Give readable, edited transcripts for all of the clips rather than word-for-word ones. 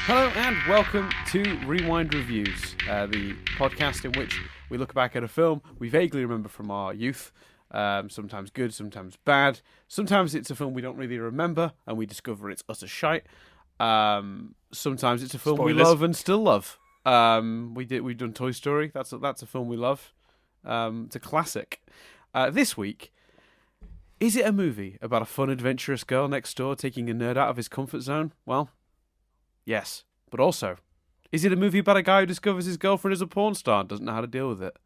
Hello and welcome to Rewind Reviews, the podcast in which we look back at a film we vaguely remember from our youth, sometimes good, sometimes bad. Sometimes it's a film we don't really remember and we discover it's utter shite. Sometimes it's a film we love and still love. We've done Toy Story. That's a film we love. It's a classic. This week, is it a movie about a fun, adventurous girl next door taking a nerd out of his comfort zone? Well, yes. But also, is it a movie about a guy who discovers his girlfriend is a porn star and doesn't know how to deal with it?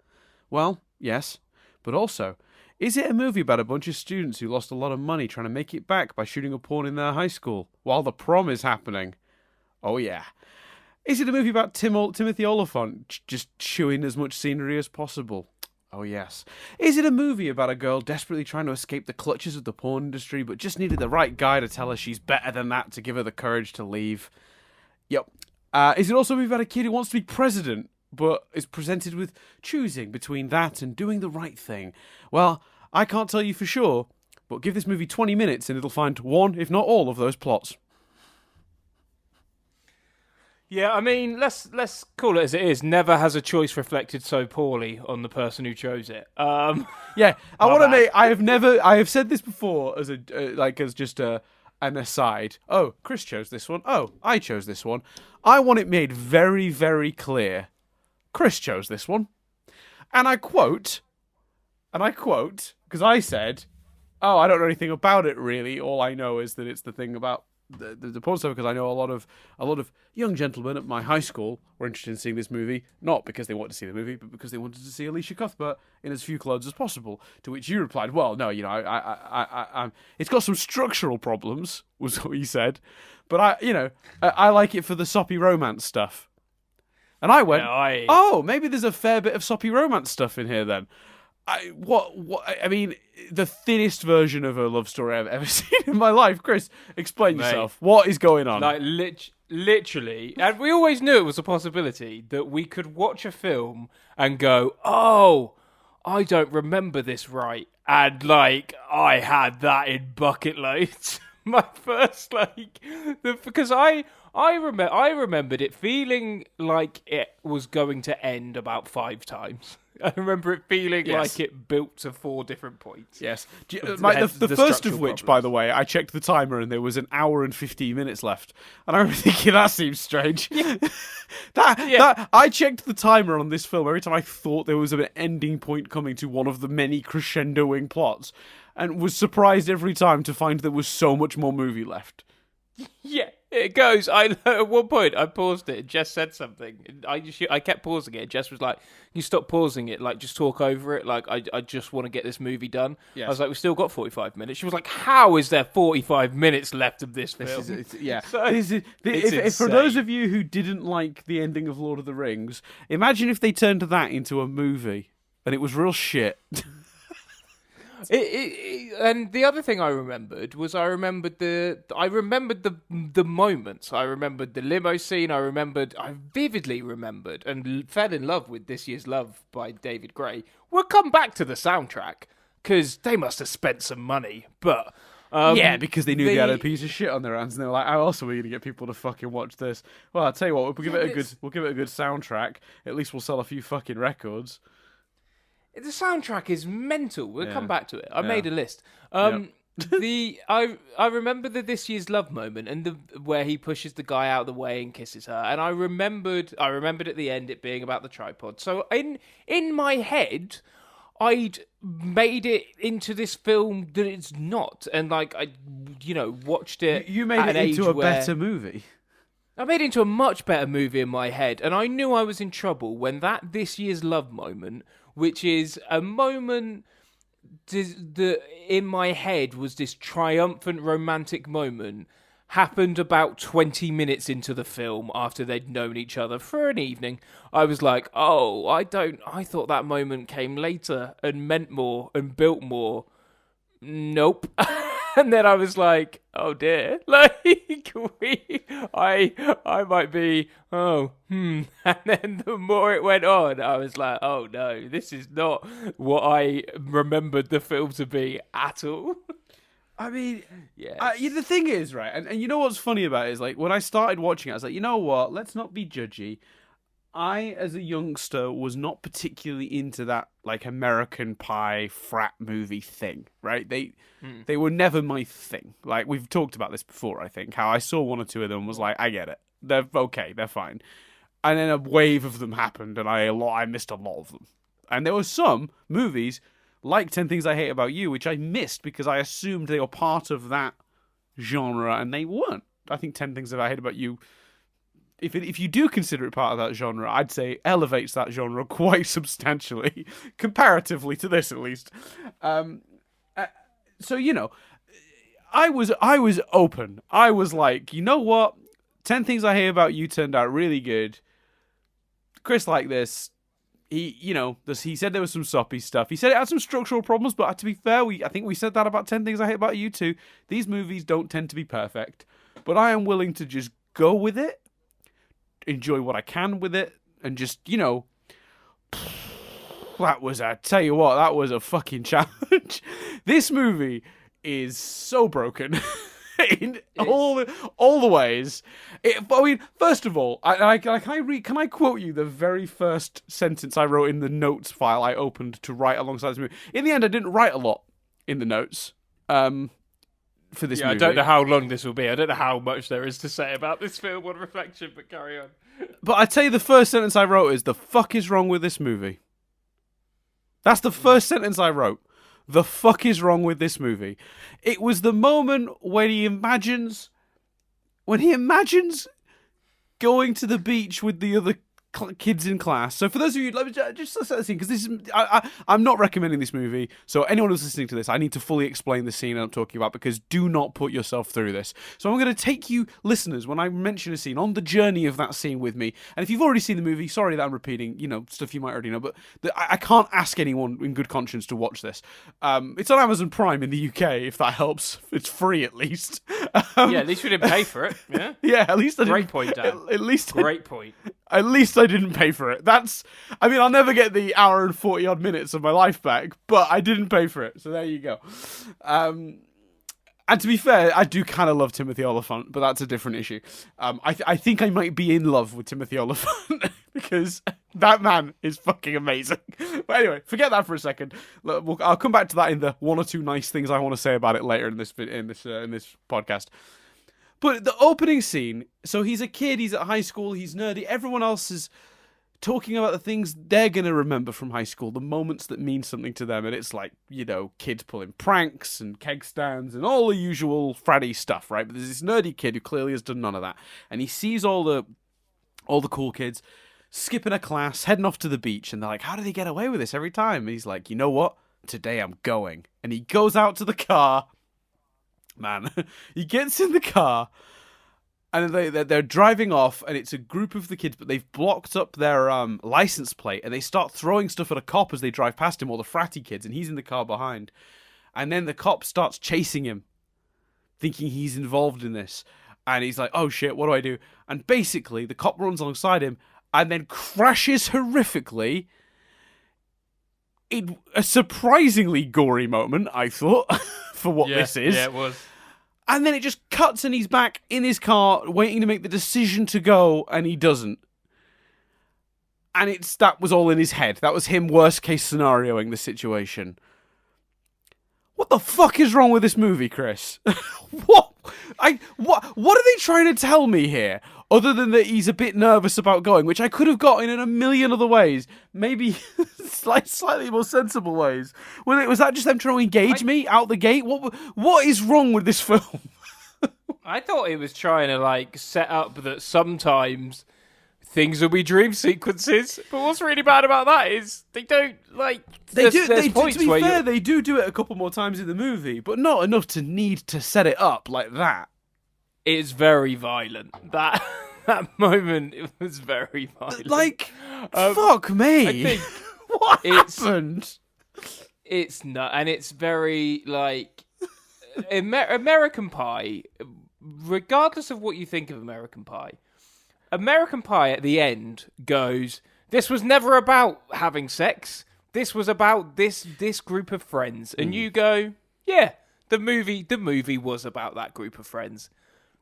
Well, yes. But also, is it a movie about a bunch of students who lost a lot of money trying to make it back by shooting a porn in their high school while the prom is happening? Oh yeah. Is it a movie about Timothy Oliphant just chewing as much scenery as possible? Oh yes. Is it a movie about a girl desperately trying to escape the clutches of the porn industry but just needed the right guy to tell her she's better than that to give her the courage to leave? Yep. Is it also a movie about a kid who wants to be president but is presented with choosing between that and doing the right thing? Well, I can't tell you for sure, but give this movie 20 minutes and it'll find one, if not all, of those plots. Yeah, I mean, let's call it as it is. Never has a choice reflected so poorly on the person who chose it. Yeah, I want to make. I have said this before as an aside. Oh, Chris chose this one. Oh, I chose this one. I want it made very, very clear. Chris chose this one, and I quote, because I said, "Oh, I don't know anything about it really. All I know is that it's the thing about." The porn stuff, because I know a lot of young gentlemen at my high school were interested in seeing this movie, not because they wanted to see the movie, but because they wanted to see Elisha Cuthbert in as few clothes as possible. To which you replied, "Well, no, it's got some structural problems," was what you said, but I like it for the soppy romance stuff. And I went, "Oh, maybe there's a fair bit of soppy romance stuff in here then." I mean, the thinnest version of a love story I've ever seen in my life. Chris, explain yourself. What is going on? Like, literally, and we always knew it was a possibility that we could watch a film and go, "Oh, I don't remember this right," and like I had that in bucket loads. My first because I remembered it feeling like it was going to end about 5 times. I remember it feeling like it built to 4 different points. Yes. The first of which, by the way, I checked the timer and there was an hour and 15 minutes left. And I remember thinking, that seems strange. Yeah. I checked the timer on this film every time I thought there was an ending point coming to one of the many crescendoing plots, and was surprised every time to find there was so much more movie left. Yeah, it goes. At one point, I paused it and Jess said something. I kept pausing it. Jess was like, "You stop pausing it. Like, just talk over it. Like, I just want to get this movie done." Yes. I was like, "We still got 45 minutes." She was like, "How is there 45 minutes left of this film?" If for those of you who didn't like the ending of Lord of the Rings, imagine if they turned that into a movie and it was real shit. And the other thing I remembered was the moments. I remembered the limo scene. I vividly remembered and fell in love with This Year's Love by David Gray. We'll come back to the soundtrack because they must have spent some money, but because they knew they had a piece of shit on their hands, and they were like, "How else are we going to get people to fucking watch this?" Well, I'll tell you what, we'll give it a good soundtrack. At least we'll sell a few fucking records. The soundtrack is mental. We'll come back to it. I made a list. Yep. I remember the This Year's Love moment and where he pushes the guy out of the way and kisses her. And I remembered at the end it being about the tripod. So in my head, I'd made it into this film that it's not. And like I watched it. You made it into a better movie. I made it into a much better movie in my head, and I knew I was in trouble when that This Year's Love moment, which is a moment that in my head was this triumphant romantic moment, happened about 20 minutes into the film after they'd known each other for an evening. I was like, "Oh, I thought that moment came later and meant more and built more." Nope. And then I was like, "Oh dear, like I might be, And then the more it went on, I was like, "Oh no, this is not what I remembered the film to be at all." I mean, Yes. the thing is, right, and you know what's funny about it is, like, when I started watching it, I was like, you know what, let's not be judgy. I, as a youngster, was not particularly into that, like, American Pie frat movie thing, right? They were never my thing. Like, we've talked about this before, I think, how I saw one or two of them and was like, I get it. They're okay, they're fine. And then a wave of them happened, and I missed a lot of them. And there were some movies, like 10 Things I Hate About You, which I missed because I assumed they were part of that genre, and they weren't. I think 10 Things That I Hate About You, if you do consider it part of that genre, I'd say elevates that genre quite substantially, comparatively to this at least. So, you know, I was open. I was like, you know what? 10 Things I Hate About You turned out really good. Chris liked this. He said there was some soppy stuff. He said it had some structural problems, but to be fair, I think we said that about 10 Things I Hate About You too. These movies don't tend to be perfect, but I am willing to just go with it, enjoy what I can with it, and just, that was a fucking challenge. This movie is so broken. In all the ways. First of all, can I quote you the very first sentence I wrote in the notes file I opened to write alongside this movie? In the end, I didn't write a lot in the notes for this movie. I don't know how long this will be. I don't know how much there is to say about this film on reflection, but carry on. But I tell you, the first sentence I wrote is, "The fuck is wrong with this movie?" That's the first sentence I wrote. The fuck is wrong with this movie? It was the moment when he imagines going to the beach with the other kids in class. So for those of you, let me just set the scene, because this is I'm not recommending this movie. So anyone who's listening to this, I need to fully explain the scene I'm talking about, because do not put yourself through this. So I'm going to take you, listeners, when I mention a scene, on the journey of that scene with me. And if you've already seen the movie, sorry that I'm repeating, stuff you might already know, but I can't ask anyone in good conscience to watch this. It's on Amazon Prime in the UK, if that helps. It's free, at least. At least we didn't pay for it. Yeah, yeah. At least I didn't. Great point, Dan. Great point. At least I didn't pay for it. I'll never get the hour and 40 odd minutes of my life back, but I didn't pay for it. So there you go. And to be fair, I do kind of love Timothy Olyphant, but that's a different issue. I think I might be in love with Timothy Olyphant because that man is fucking amazing. But anyway, forget that for a second. Look, I'll come back to that in the one or two nice things I want to say about it later in this podcast. But the opening scene, so he's a kid, he's at high school, he's nerdy, everyone else is talking about the things they're going to remember from high school, the moments that mean something to them, and it's like, kids pulling pranks and keg stands and all the usual fratty stuff, right? But there's this nerdy kid who clearly has done none of that, and he sees all the cool kids skipping a class, heading off to the beach, and they're like, how do they get away with this every time? And he's like, you know what? Today I'm going. And he goes out to the car. Man, he gets in the car, and they're driving off, and it's a group of the kids, but they've blocked up their license plate, and they start throwing stuff at a cop as they drive past him, all the fratty kids, and he's in the car behind. And then the cop starts chasing him, thinking he's involved in this, and he's like, oh shit, what do I do? And basically, the cop runs alongside him, and then crashes horrifically. A surprisingly gory moment, I thought, for what this is. Yeah, it was. And then it just cuts, and he's back in his car, waiting to make the decision to go, and he doesn't. And that was all in his head. That was him worst case scenarioing the situation. What the fuck is wrong with this movie, Chris? What are they trying to tell me here? Other than that he's a bit nervous about going, which I could have gotten in a million other ways. Maybe slightly more sensible ways. Was that just them trying to engage me out the gate? What is wrong with this film? I thought it was trying to set up that sometimes things will be dream sequences, but what's really bad about that is they don't They do. To be fair, they do it a couple more times in the movie, but not enough to need to set it up like that. It's very violent. That moment, it was very violent. Fuck me. I think what happened? It's not, and it's very American Pie. Regardless of what you think of American Pie at the end goes, this was never about having sex. This was about this group of friends. And you go, yeah, The movie was about that group of friends.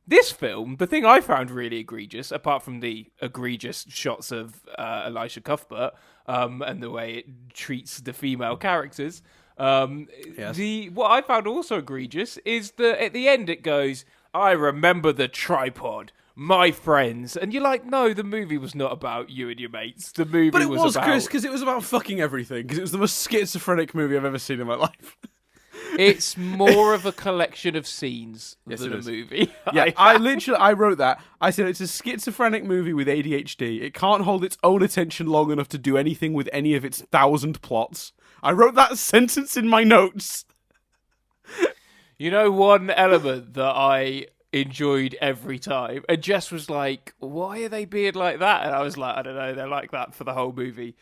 This film, the thing I found really egregious, apart from the egregious shots of Elisha Cuthbert and the way it treats the female characters, Yes. what I found also egregious is that at the end it goes, "I remember the tripod, my friends," and you're like, no, the movie was not about you and your mates. The movie But it was, about... Chris, because it was about fucking everything. Because it was the most schizophrenic movie I've ever seen in my life. It's more of a collection of scenes than it a is. movie. Yeah, I wrote that. I said it's a schizophrenic movie with ADHD. It can't hold its own attention long enough to do anything with any of its 1,000 plots. I wrote that sentence in my notes. You know, one element that I enjoyed every time, and Jess was like, "Why are they being like that?" And I was like, "I don't know, they're like that for the whole movie."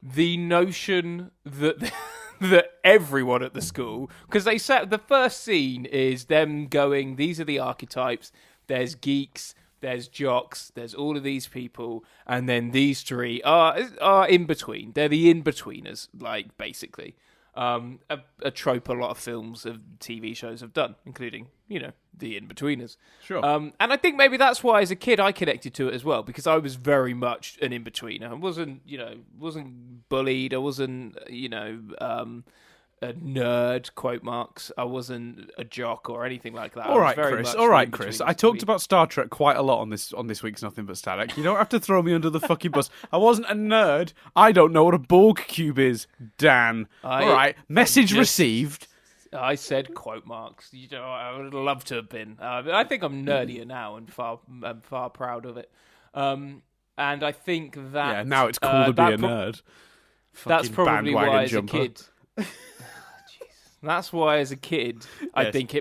The notion that that everyone at the school, because they said the first scene is them going, "These are the archetypes. There's geeks, there's jocks, there's all of these people, and then these three are in between. They're the in-betweeners, like, basically." A trope a lot of films of TV shows have done, including, the in-betweeners. Sure. And I think maybe that's why as a kid I connected to it as well, because I was very much an in-betweener. I wasn't bullied. I wasn't, a nerd, quote marks. I wasn't a jock or anything like that. All right, Chris. I talked about Star Trek quite a lot on this week's Nothing But Static. You don't have to throw me under the fucking bus. I wasn't a nerd. I don't know what a Borg cube is, Dan. All right, message received. I said quote marks. I would love to have been. I think I'm nerdier now and I'm far proud of it. And I think that now it's cool to be a nerd. That's probably why as jumper. a kid. That's why, as a kid, I think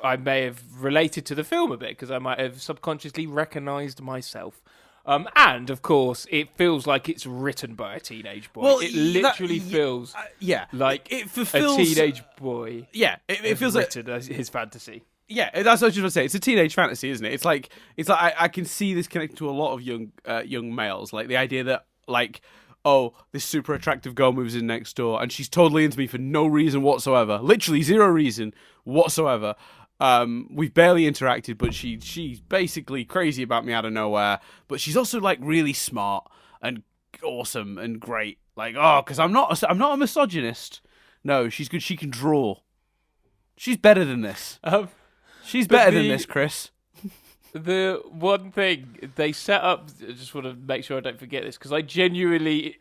I may have related to the film a bit because I might have subconsciously recognised myself. And of course, it feels like it's written by a teenage boy. Well, it literally feels like it fulfills a teenage boy. Yeah, it feels like his fantasy. Yeah, that's what I was going to say. It's a teenage fantasy, isn't it? It's like I can see this connected to a lot of young males. Like the idea that oh, this super attractive girl moves in next door and she's totally into me for no reason whatsoever. Literally zero reason whatsoever. We've barely interacted, but she's basically crazy about me out of nowhere. But she's also like really smart and awesome and great. Like, because I'm not a misogynist. No, she's good. She can draw. She's better than this. She's better than this, Chris. The one thing they set up, I just want to make sure I don't forget this, because I genuinely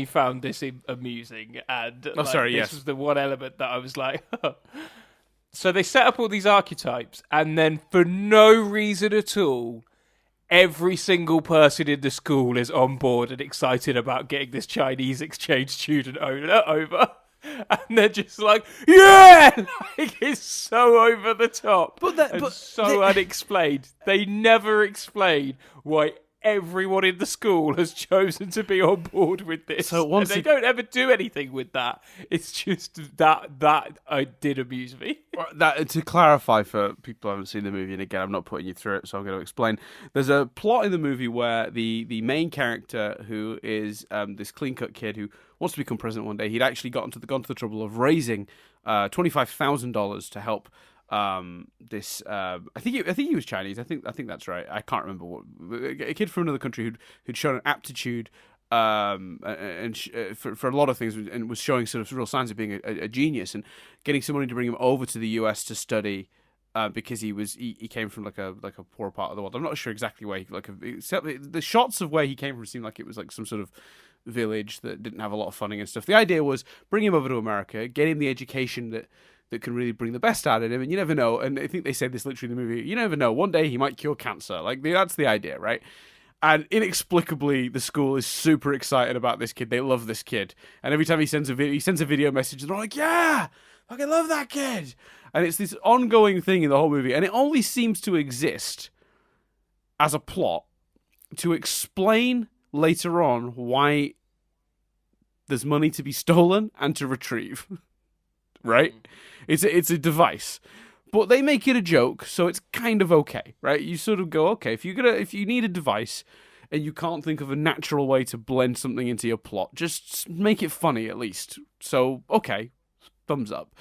found this amusing, and this was the one element that I was like, So they set up all these archetypes, and then for no reason at all, every single person in the school is on board and excited about getting this Chinese exchange student over. And they're just like, yeah! Like, it's so over the top. But so unexplained. They never explain why everyone in the school has chosen to be on board with this. And they don't ever do anything with that. It's just that did amuse me. To clarify for people who haven't seen the movie, and again, I'm not putting you through it, so I'm going to explain. There's a plot in the movie where the main character, who is this clean-cut kid who wants to become president one day, he'd actually gone to the trouble of raising $25,000 to help this. I think he was Chinese. I think that's right. I can't remember what. A kid from another country who'd shown an aptitude for a lot of things, and was showing sort of real signs of being a genius, and getting somebody to bring him over to the US to study. Because he came from like a poor part of the world. I'm not sure exactly where except the shots of where he came from seemed like it was like some sort of village that didn't have a lot of funding and stuff. The idea was bring him over to America, get him the education that can really bring the best out of him, and you never know. And I think they said this literally in the movie. You never know. One day he might cure cancer. Like that's the idea, right? And inexplicably, the school is super excited about this kid. They love this kid, and every time he sends a video message, and they're like, "Yeah, fucking love that kid." And it's this ongoing thing in the whole movie, and it only seems to exist as a plot to explain later on why there's money to be stolen and to retrieve. Right? It's a device. But they make it a joke, so it's kind of okay, right? You sort of go, okay, if you need a device and you can't think of a natural way to blend something into your plot, just make it funny at least. So, okay, thumbs up.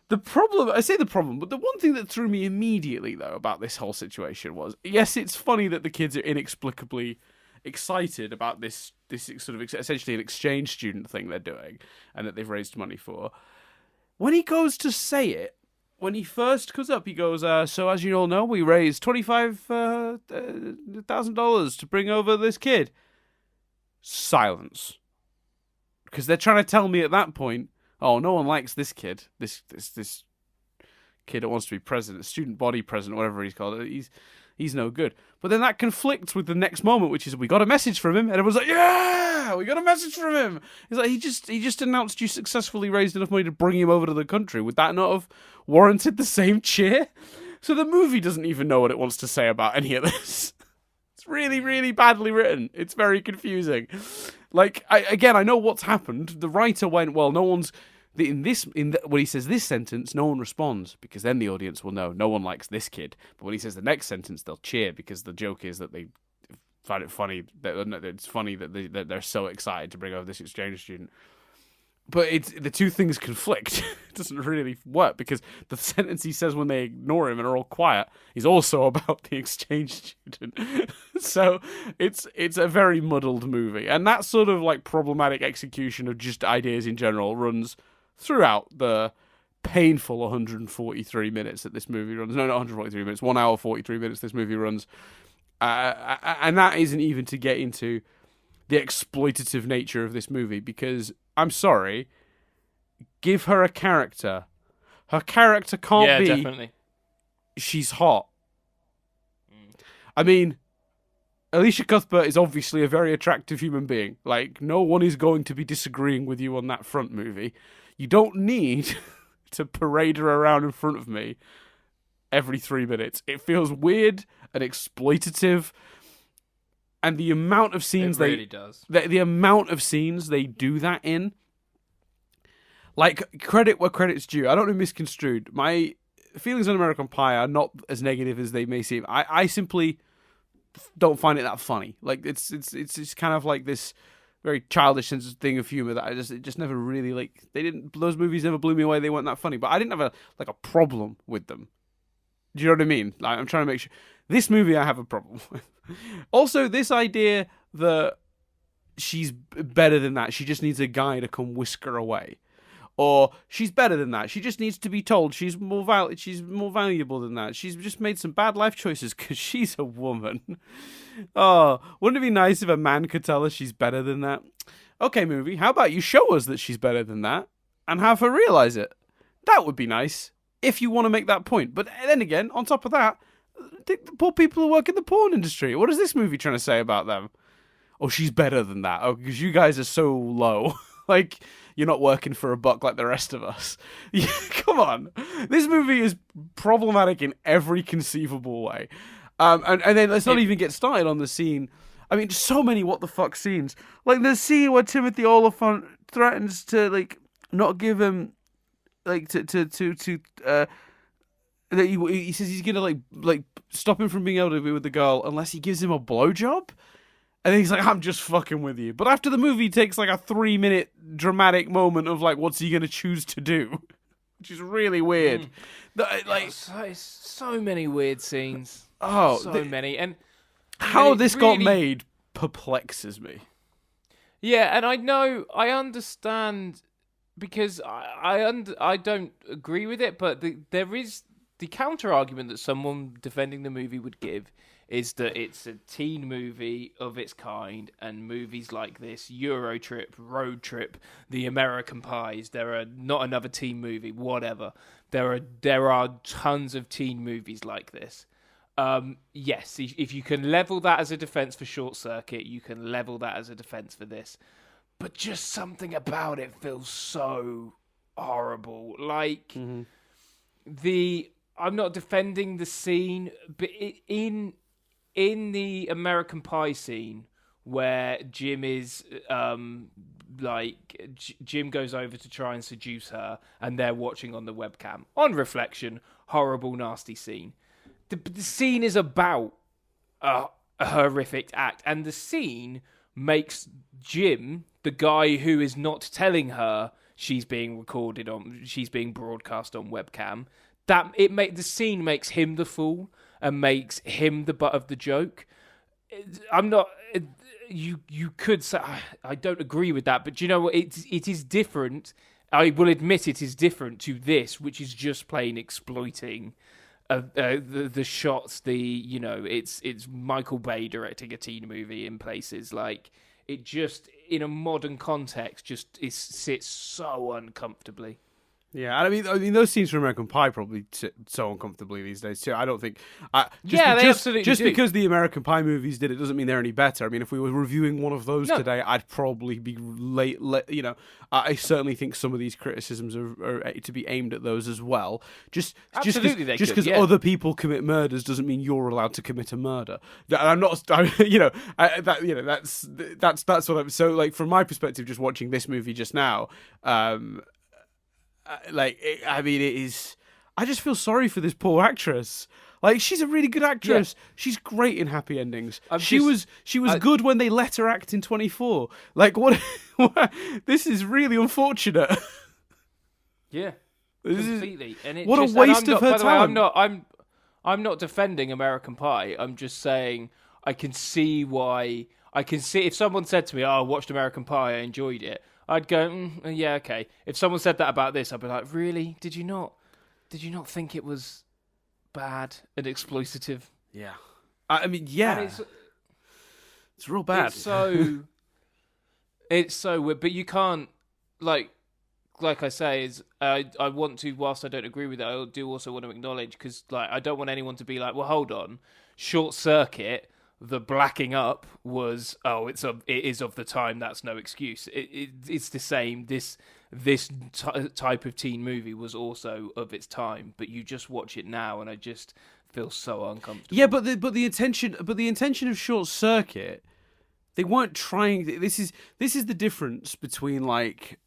The problem, I say the problem, but the one thing that threw me immediately, though, about this whole situation was, yes, it's funny that the kids are inexplicably excited about this sort of essentially an exchange student thing they're doing and that they've raised money for. When he goes to say it, when he first comes up, he goes, so as you all know, we raised $25,000 to bring over this kid. Silence. Because they're trying to tell me at that point, oh, no one likes this kid. This kid that wants to be president, student body president, whatever he's called. He's no good. But then that conflicts with the next moment, which is we got a message from him, and everyone's like, yeah, we got a message from him. He's like, he just announced you successfully raised enough money to bring him over to the country. Would that not have warranted the same cheer? So the movie doesn't even know what it wants to say about any of this. It's really, really badly written. It's very confusing. Like, I know what's happened. The writer went, well, no one's... when he says this sentence, no one responds, because then the audience will know no one likes this kid. But when he says the next sentence, they'll cheer, because the joke is that they find it funny. It's funny that they're so excited to bring over this exchange student. But the two things conflict. It doesn't really work, because the sentence he says when they ignore him and are all quiet is also about the exchange student. So it's a very muddled movie. And that sort of like problematic execution of just ideas in general runs throughout the painful 143 minutes that this movie runs. No, not 143 minutes. 1 hour, 43 minutes this movie runs. And that isn't even to get into the exploitative nature of this movie, because I'm sorry, give her a character. Her character can't be... definitely. She's hot. I mean, Elisha Cuthbert is obviously a very attractive human being. Like, no one is going to be disagreeing with you on that front, movie. You don't need to parade her around in front of me every 3 minutes. It feels weird and exploitative. And the amount of scenes does. The amount of scenes they do that in, like, credit where credit's due. I don't know, misconstrued. My feelings on American Pie are not as negative as they may seem. I simply don't find it that funny. Like, it's kind of like this very childish sense of thing of humor that it just never really, like, those movies never blew me away. They weren't that funny, but I didn't have a problem with them. Do you know what I mean? Like, I'm trying to make sure. This movie I have a problem with. Also, this idea that she's better than that, she just needs a guy to come whisk her away. Or she's better than that, she just needs to be told she's more valuable than that. She's just made some bad life choices because she's a woman. Oh, wouldn't it be nice if a man could tell her she's better than that? Okay, movie, how about you show us that she's better than that and have her realize it? That would be nice, if you want to make that point. But then again, on top of that, the poor people who work in the porn industry. What is this movie trying to say about them? Oh, she's better than that. Oh, because you guys are so low. Like, you're not working for a buck like the rest of us. Yeah, come on. This movie is problematic in every conceivable way. And then let's not even get started on the scene. I mean, so many what the fuck scenes. Like, the scene where Timothy Olyphant threatens to, like, not give him, like, that he says he's gonna like stop him from being able to be with the girl unless he gives him a blowjob, and then he's like, I'm just fucking with you. But after the movie takes like a 3-minute dramatic moment of like, what's he gonna choose to do, which is really weird. Like, so many weird scenes. Oh, so many, and how this really got made perplexes me. Yeah, and I understand, because I don't agree with it, but there is the counter argument that someone defending the movie would give is that it's a teen movie of its kind, and movies like this, Euro Trip, Road Trip, The American Pies, there are not another teen movie, whatever. There are tons of teen movies like this. Yes, if you can level that as a defense for Short Circuit, you can level that as a defense for this. But just something about it feels so horrible. Like, I'm not defending the scene, but in the American Pie scene where Jim is, Jim goes over to try and seduce her, and they're watching on the webcam. On reflection, horrible, nasty scene. The scene is about a horrific act, and the scene makes Jim, the guy who is not telling her she's being broadcast on webcam. The scene makes him the fool and makes him the butt of the joke. I'm not. You could say I don't agree with that, but do you know what? It is different. I will admit it is different to this, which is just plain exploiting the shots. It's Michael Bay directing a teen movie in places. Like, it just, in a modern context, just sits so uncomfortably. Yeah, I mean, those scenes from American Pie probably sit so uncomfortably these days too. I don't think. They absolutely just do. because the American Pie movies did it doesn't mean they're any better. I mean, if we were reviewing one of those today, I'd probably be late. I certainly think some of these criticisms are to be aimed at those as well. Just because other people commit murders doesn't mean you're allowed to commit a murder. I'm not. That's what I'm. So, like, from my perspective, just watching this movie just now. It is. I just feel sorry for this poor actress. Like, she's a really good actress. Yeah. She's great in Happy Endings. She was good when they let her act in 24. Like, what? This is really unfortunate. Yeah, completely. What a waste of her time. By the way, I'm not defending American Pie. I'm just saying I can see why. I can see if someone said to me, "Oh, I watched American Pie. I enjoyed it." I'd go, yeah, okay. If someone said that about this, I'd be like, really? Did you not think it was bad and exploitative? Yeah. I mean, yeah. It's real bad. It's so weird, but you can't, like I say, I want to, whilst I don't agree with it, I do also want to acknowledge, because, like, I don't want anyone to be like, well, hold on, Short Circuit, the blacking up was, it is of the time, that's no excuse. It's the same. This type of teen movie was also of its time, but you just watch it now and I just feel so uncomfortable. Yeah, but the intention of Short Circuit, they weren't trying. This is the difference between, like,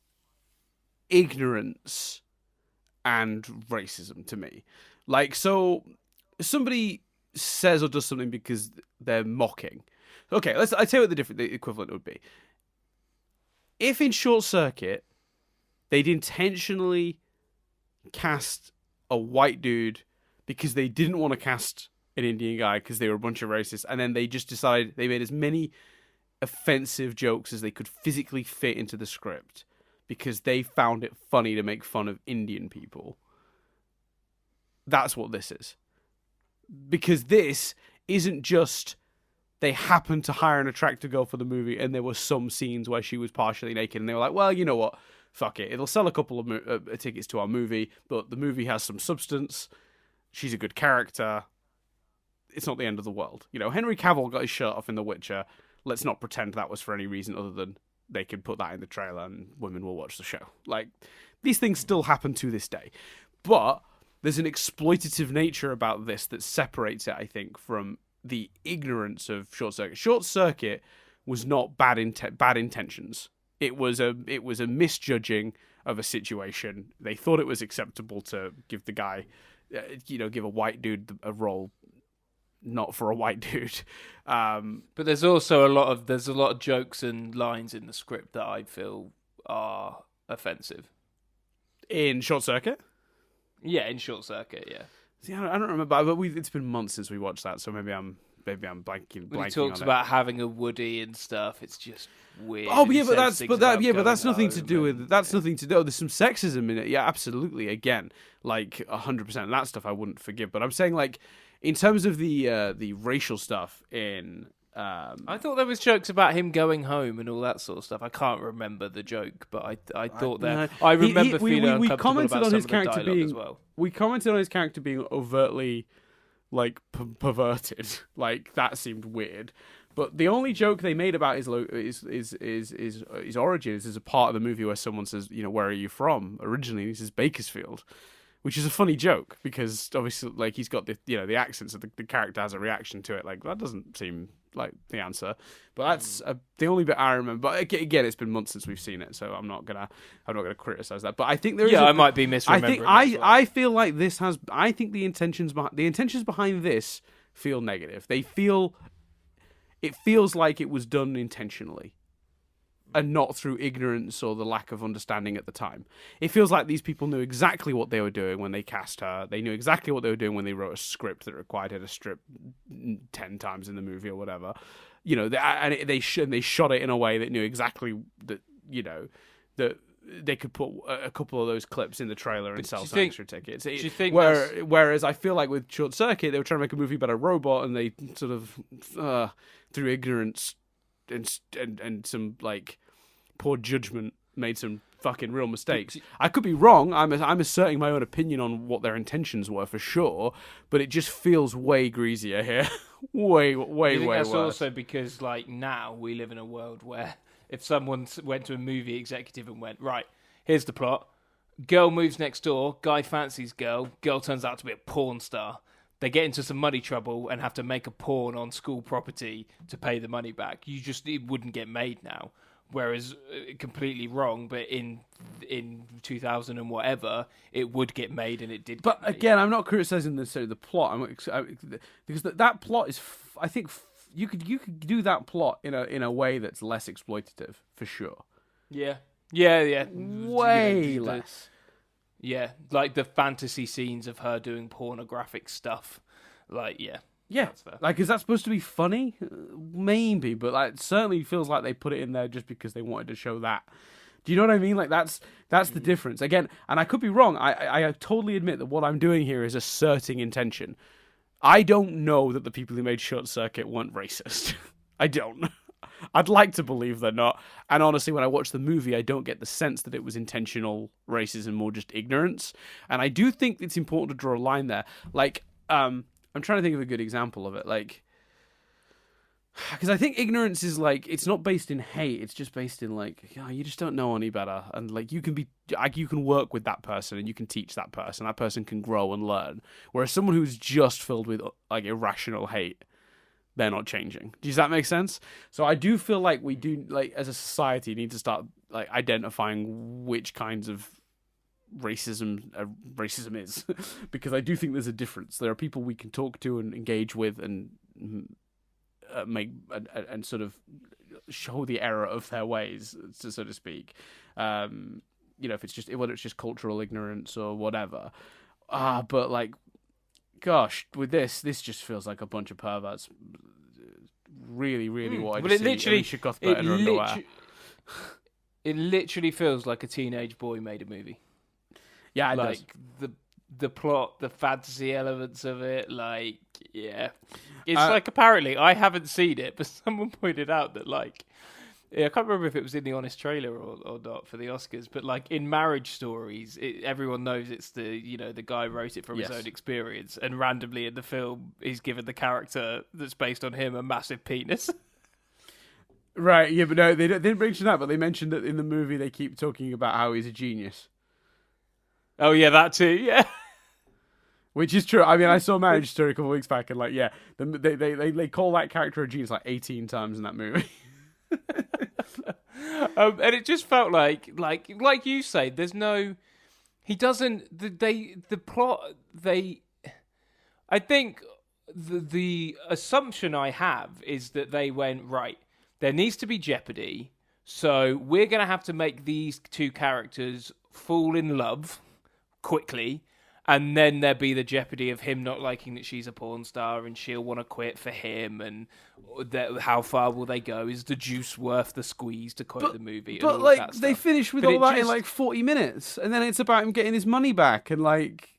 ignorance and racism to me. Like, so somebody says or does something because they're mocking. Okay, I tell you what the equivalent would be. If in Short Circuit they'd intentionally cast a white dude because they didn't want to cast an Indian guy because they were a bunch of racists, and then they just decided they made as many offensive jokes as they could physically fit into the script because they found it funny to make fun of Indian people. That's what this is. Because this isn't just they happened to hire an attractive girl for the movie and there were some scenes where she was partially naked and they were like, well, you know what? Fuck it. It'll sell a couple of tickets to our movie, but the movie has some substance. She's a good character. It's not the end of the world. You know, Henry Cavill got his shirt off in The Witcher. Let's not pretend that was for any reason other than they could put that in the trailer and women will watch the show. Like, these things still happen to this day. But there's an exploitative nature about this that separates it, I think, from the ignorance of Short Circuit. Short Circuit was not bad intentions. It was a misjudging of a situation. They thought it was acceptable to give the guy, give a white dude a role, not for a white dude. But there's also a lot of jokes and lines in the script that I feel are offensive. In Short Circuit? Yeah, in Short Circuit, yeah. See, I don't remember, but it's been months since we watched that, so maybe I'm blanking. When he talks about having a Woody and stuff, it's just weird. Oh, yeah, but that's nothing to do with. That's nothing to do. Oh, there's some sexism in it. Yeah, absolutely. Again, like 100%. That stuff I wouldn't forgive. But I'm saying, like, in terms of the racial stuff in. I thought there was jokes about him going home and all that sort of stuff. I can't remember the joke, but I thought that I remember feeling uncomfortable about some of the dialogue as well. We commented on his character being overtly, like, perverted. Like, that seemed weird. But the only joke they made about his origins is a part of the movie where someone says, where are you from? Originally, he says Bakersfield, which is a funny joke because obviously, like, he's got the accent, so the character has a reaction to it. Like, that doesn't seem like the answer, but that's the only bit I remember. But again, it's been months since we've seen it, so I'm not gonna criticize that. But I think there is. Yeah, I might be misremembering. I feel like this has. I think the intentions behind this feel negative. It feels like it was done intentionally. and not through ignorance or the lack of understanding at the time. It feels like these people knew exactly what they were doing when they cast her. They knew exactly what they were doing when they wrote a script that required her to strip 10 times in the movie or whatever. You know, and they shot it in a way that knew exactly that, you know, that they could put a couple of those clips in the trailer and sell some extra tickets. Whereas I feel like with Short Circuit, they were trying to make a movie about a robot, and they sort of, through ignorance and some like poor judgment, made some fucking real mistakes. I could be wrong. I'm asserting my own opinion on what their intentions were for sure, but it just feels way greasier here. way that's worse. Also because like now we live in a world where if someone went to a movie executive and went, right, here's the plot, girl moves next door, guy fancies girl turns out to be a porn star. They get into some money trouble and have to make a porn on school property to pay the money back. It wouldn't get made now. Whereas completely wrong, but in 2000 and whatever, it would get made, and it did. But again, I'm not criticizing the plot. Because that plot is, I think you could do that plot in a way that's less exploitative for sure. Yeah. Way less. Yeah, like the fantasy scenes of her doing pornographic stuff. Like, yeah. Yeah, that's fair. Like, is that supposed to be funny? Maybe, but like, it certainly feels like they put it in there just because they wanted to show that. Do you know what I mean? Like, that's the difference. Again, and I could be wrong. I totally admit that what I'm doing here is asserting intention. I don't know that the people who made Short Circuit weren't racist. I don't. I'd like to believe they're not. And honestly, when I watch the movie, I don't get the sense that it was intentional racism, more just ignorance. And I do think it's important to draw a line there. Like, I'm trying to think of a good example of it, like, because I think ignorance is like, it's not based in hate, it's just based in like, you just don't know any better, and like you can work with that person and you can teach that person can grow and learn. Whereas someone who's just filled with like irrational hate, they're not changing. Does that make sense? So I do feel like we do, like, as a society, need to start like identifying which kinds of racism is, because I do think there's a difference. There are people we can talk to and engage with and make and sort of show the error of their ways, so to speak. You know, if it's just whether it's just cultural ignorance or whatever. But like, gosh, with this just feels like a bunch of perverts. Really, what I see. Elisha Cuthbert in her underwear. It literally feels like a teenage boy made a movie. Yeah, it like does. the plot, the fantasy elements of it, like, yeah. It's like, apparently, I haven't seen it, but someone pointed out that, like, I can't remember if it was in the Honest trailer or not for the Oscars, but like in Marriage Stories, everyone knows it's the guy wrote it from his own experience, and randomly in the film, he's given the character that's based on him a massive penis. Right, yeah, but no, they didn't mention that, but they mentioned that in the movie they keep talking about how he's a genius. Oh yeah, that too, yeah. Which is true. I mean, I saw Marriage Story a couple of weeks back, and like, yeah, they call that character a genius like 18 times in that movie. And it just felt like you say, there's no, he doesn't. The plot. I think the assumption I have is that they went, right, there needs to be jeopardy, so we're gonna have to make these two characters fall in love quickly, and then there'd be the jeopardy of him not liking that she's a porn star and she'll want to quit for him, and how far will they go? Is the juice worth the squeeze, to quote the movie? But like, they finish with all that in like 40 minutes, and then it's about him getting his money back, and like,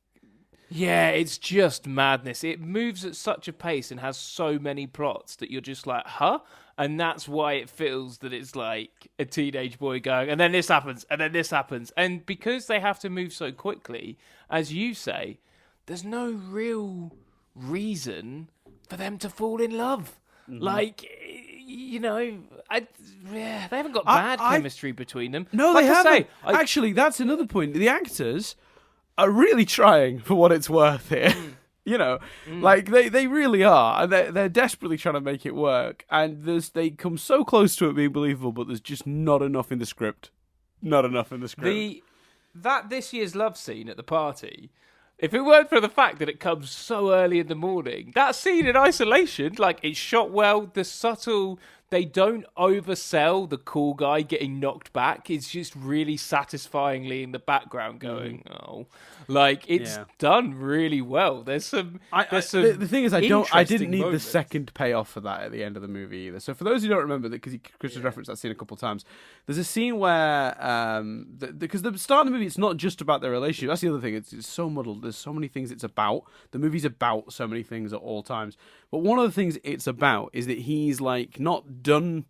yeah, it's just madness. It moves at such a pace and has so many plots that you're just like, huh? And that's why it feels that it's like a teenage boy going, and then this happens, and then this happens. And because they have to move so quickly, as you say, there's no real reason for them to fall in love. Mm-hmm. Like, you know, they haven't got bad chemistry between them. No, like they haven't. Actually, that's another point. The actors are really trying for what it's worth here. You know, like they really are, and they're desperately trying to make it work. And they come so close to it being believable, but there's just not enough in the script. Not enough in the script. That this year's love scene at the party, if it weren't for the fact that it comes so early in the morning, that scene in isolation, like, it's shot well. The subtle they don't oversell the cool guy getting knocked back. It's just really satisfyingly in the background going, oh, like it's done really well. There's some. The thing is, I didn't need moments. the second payoff for that at the end of the movie either. So for those who don't remember that, because Chris has referenced that scene a couple of times, there's a scene where because the start of the movie, it's not just about their relationship. That's the other thing. It's so muddled. There's so many things it's about. The movie's about so many things at all times. But one of the things it's about is that he's like not done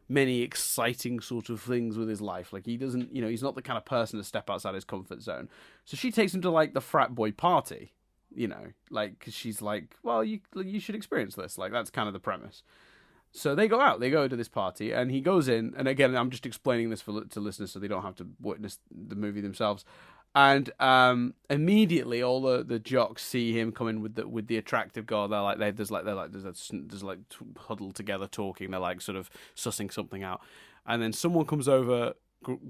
many exciting sort of things with his life. Like he doesn't, he's not the kind of person to step outside his comfort zone. So she takes him to like the frat boy party, like, cause she's like, well, you should experience this. Like that's kind of the premise. So they go to this party and he goes in. And again, I'm just explaining this to listeners so they don't have to witness the movie themselves. And immediately all the jocks see him coming with the attractive girl. They're huddled together talking. They're like sort of sussing something out, and then someone comes over,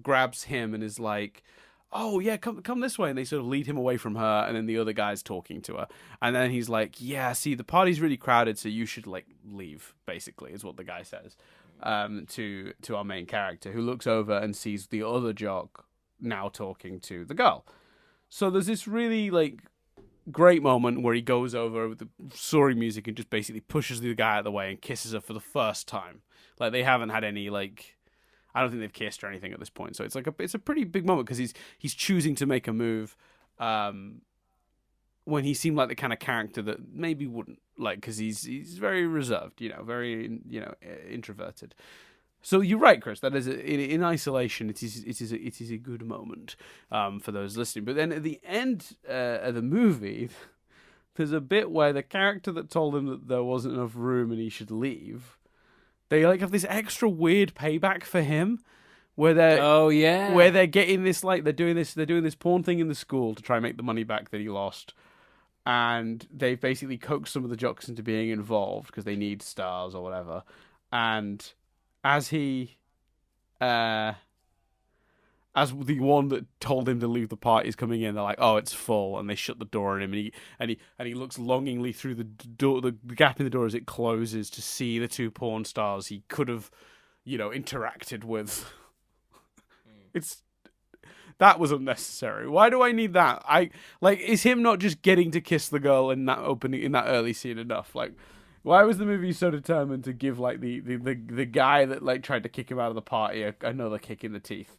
grabs him, and is like, "Oh yeah, come this way." And they sort of lead him away from her, and then the other guy's talking to her, and then he's like, "Yeah, see, the party's really crowded, so you should like leave." Basically, is what the guy says to our main character, who looks over and sees the other jock now talking to the girl. So there's this really like great moment where he goes over with the soaring music and just basically pushes the guy out of the way and kisses her for the first time. Like they haven't had any like, I don't think they've kissed or anything at this point. So it's like it's a pretty big moment because he's choosing to make a move when he seemed like the kind of character that maybe wouldn't, like, because he's very reserved, very introverted. So you're right, Chris. That is in isolation. It is a good moment for those listening. But then at the end of the movie, there's a bit where the character that told him that there wasn't enough room and he should leave, they like have this extra weird payback for him, where they're getting this like they're doing this porn thing in the school to try and make the money back that he lost, and they've basically coaxed some of the jocks into being involved because they need stars or whatever, and as the one that told him to leave the party is coming in, they're like, "Oh, it's full," and they shut the door on him, and he looks longingly through the door, the gap in the door as it closes, to see the two porn stars he could have, interacted with. That was unnecessary. Why do I need that? Is him not just getting to kiss the girl in that early scene enough? Like, why was the movie so determined to give like the guy that like tried to kick him out of the party another kick in the teeth?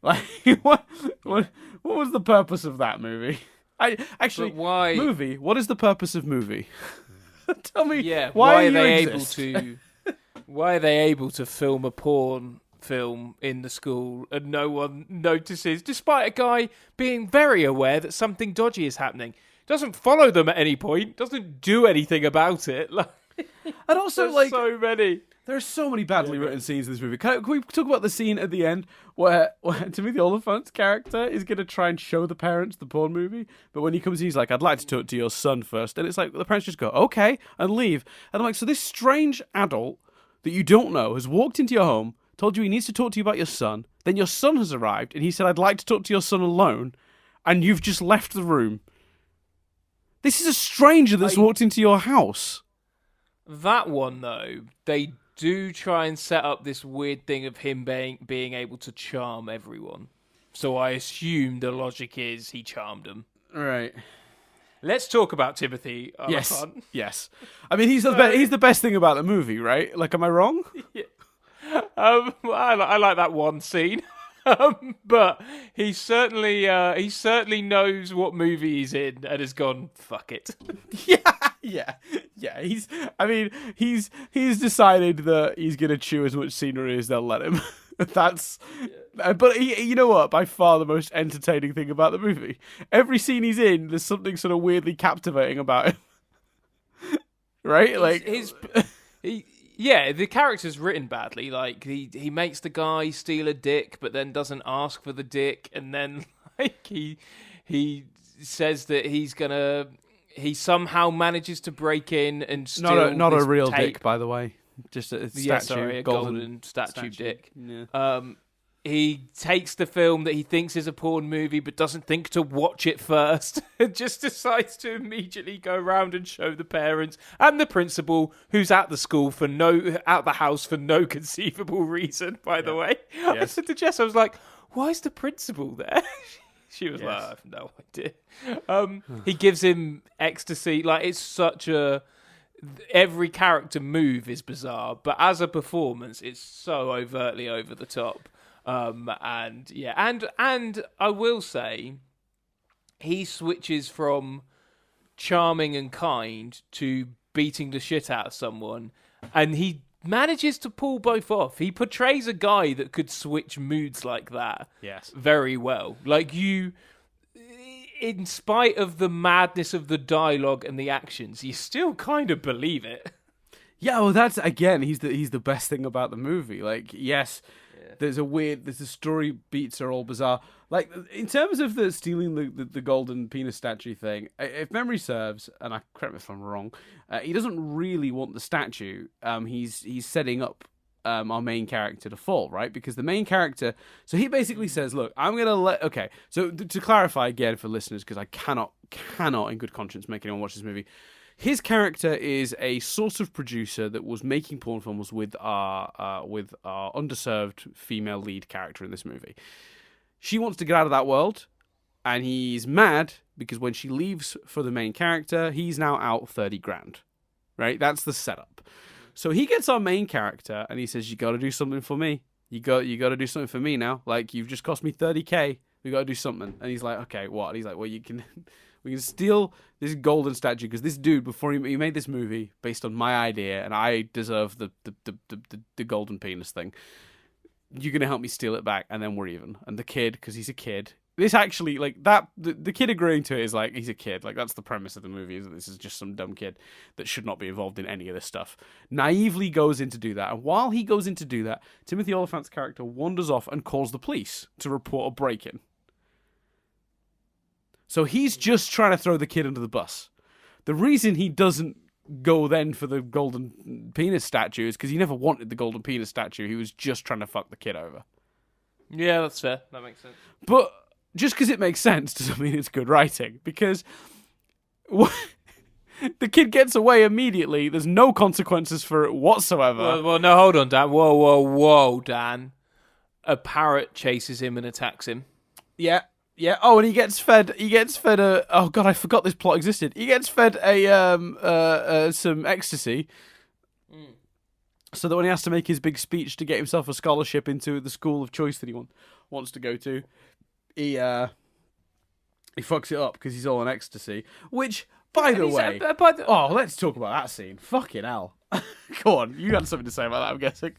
Like, what was the purpose of that movie? Why? Movie? What is the purpose of movie? Tell me. Yeah. Why are they able to film a porn film in the school and no one notices, despite a guy being very aware that something dodgy is happening? Doesn't follow them at any point. Doesn't do anything about it. And also, so many. There are so many badly written scenes in this movie. Can we talk about the scene at the end where Timothy Olyphant's character is going to try and show the parents the porn movie, but when he comes in, he's like, "I'd like to talk to your son first," and it's like the parents just go, "Okay," and leave. And I'm like, so this strange adult that you don't know has walked into your home, told you he needs to talk to you about your son, then your son has arrived, and he said, "I'd like to talk to your son alone," and you've just left the room. This is a stranger that's walked into your house. That one, though, they do try and set up this weird thing of him being able to charm everyone. So I assume the logic is he charmed them. Right. Let's talk about Timothy Olyphant. Yes. I mean, he's the best thing about the movie, right? Like, am I wrong? Yeah. I like that one scene. But he certainly knows what movie he's in and has gone, fuck it. Yeah. He's decided that he's gonna chew as much scenery as they'll let him. But you know what? By far the most entertaining thing about the movie. Every scene he's in, there's something sort of weirdly captivating about him. Right? The character's written badly. Like he makes the guy steal a dick, but then doesn't ask for the dick, and then like he says that he somehow manages to break in and steal not a real tape. dick, by the way, just a statue, a golden statue dick. Yeah. He takes the film that he thinks is a porn movie but doesn't think to watch it first and just decides to immediately go around and show the parents and the principal, who's at the house for no conceivable reason, by the way. Yes. I said to Jess, I was like, why is the principal there? She was like, I have no idea. He gives him ecstasy. Like, it's such a... Every character move is bizarre, but as a performance, it's so overtly over the top. And I will say, he switches from charming and kind to beating the shit out of someone, and he manages to pull both off. He portrays a guy that could switch moods like that very well. Like, you, in spite of the madness of the dialogue and the actions, you still kind of believe it. Yeah, well, that's, again, he's the best thing about the movie. Like, yes... There's the story beats are all bizarre. Like, in terms of the stealing the golden penis statue thing, if memory serves, and I correct me if I'm wrong, he doesn't really want the statue. He's setting up our main character to fall, right? Because the main character, so he basically says, look, I'm going to okay, so to clarify again for listeners, because I cannot in good conscience make anyone watch this movie. His character is a sort of producer that was making porn films with our underserved female lead character in this movie. She wants to get out of that world, and he's mad because when she leaves for the main character, he's now out $30,000. Right? That's the setup. So he gets our main character, and he says, "You got to do something for me. You got to do something for me now. Like, you've just cost me $30,000. We got to do something." And he's like, "Okay, what?" And he's like, "Well, you can." We can steal this golden statue because this dude, before he made this movie based on my idea, and I deserve the golden penis thing. You're gonna help me steal it back, and then we're even. And the kid, because he's a kid. This actually, like that, the kid agreeing to it is like he's a kid. Like, that's the premise of the movie. Is that this is just some dumb kid that should not be involved in any of this stuff. Naively goes in to do that, and while he goes in to do that, Timothy Olyphant's character wanders off and calls the police to report a break-in. So he's just trying to throw the kid under the bus. The reason he doesn't go then for the golden penis statue is because he never wanted the golden penis statue. He was just trying to fuck the kid over. Yeah, that's fair. That makes sense. But just because it makes sense doesn't mean it's good writing. Because the kid gets away immediately. There's no consequences for it whatsoever. Well, no, hold on, Dan. Whoa, Dan. A parrot chases him and attacks him. Yeah. Yeah. Oh, and he gets fed a. Oh God, I forgot this plot existed. He gets fed some ecstasy, so that when he has to make his big speech to get himself a scholarship into the school of choice that he wants to go to, he fucks it up because he's all on ecstasy. Which, by the way, let's talk about that scene. Fucking hell. Go on, you had something to say about that, I'm guessing.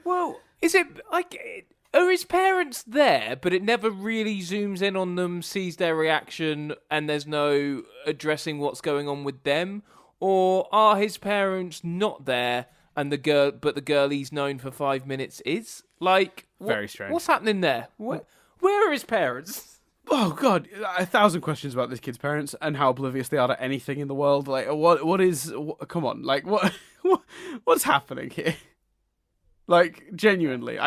Well, is it like? Are his parents there, but it never really zooms in on them, sees their reaction, and there's no addressing what's going on with them? Or are his parents not there, and the girl he's known for 5 minutes is? Like, very strange. What's happening there? Where are his parents? Oh God, 1,000 questions about this kid's parents and how oblivious they are to anything in the world. Like, come on, like, what's happening here? Like, genuinely,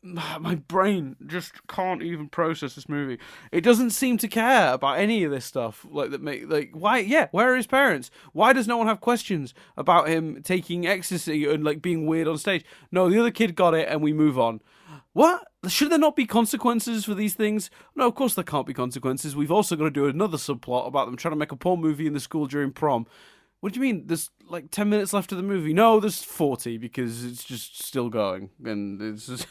my brain just can't even process this movie. It doesn't seem to care about any of this stuff. Why? Yeah, where are his parents? Why does no one have questions about him taking ecstasy and like being weird on stage? No, the other kid got it, and we move on. What? Should there not be consequences for these things? No, of course there can't be consequences. We've also got to do another subplot about them trying to make a porn movie in the school during prom. What do you mean? There's like 10 minutes left of the movie. No, there's 40 because it's just still going, and it's just.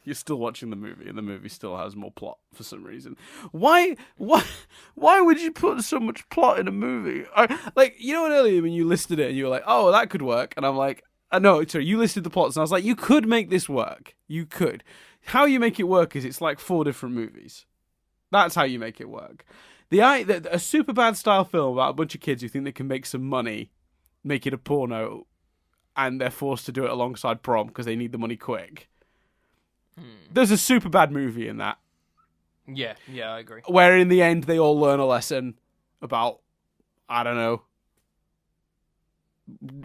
You're still watching the movie, and the movie still has more plot for some reason. Why would you put so much plot in a movie? Earlier when you listed it and you were like, "Oh, that could work," and I'm like, "No, sorry, you listed the plots," and I was like, "You could make this work. You could." How you make it work is it's like 4 different movies. That's how you make it work. A super bad style film about a bunch of kids who think they can make some money, make it a porno, and they're forced to do it alongside prom because they need the money quick. There's a super bad movie in that. Yeah, I agree. Where in the end they all learn a lesson about, I don't know,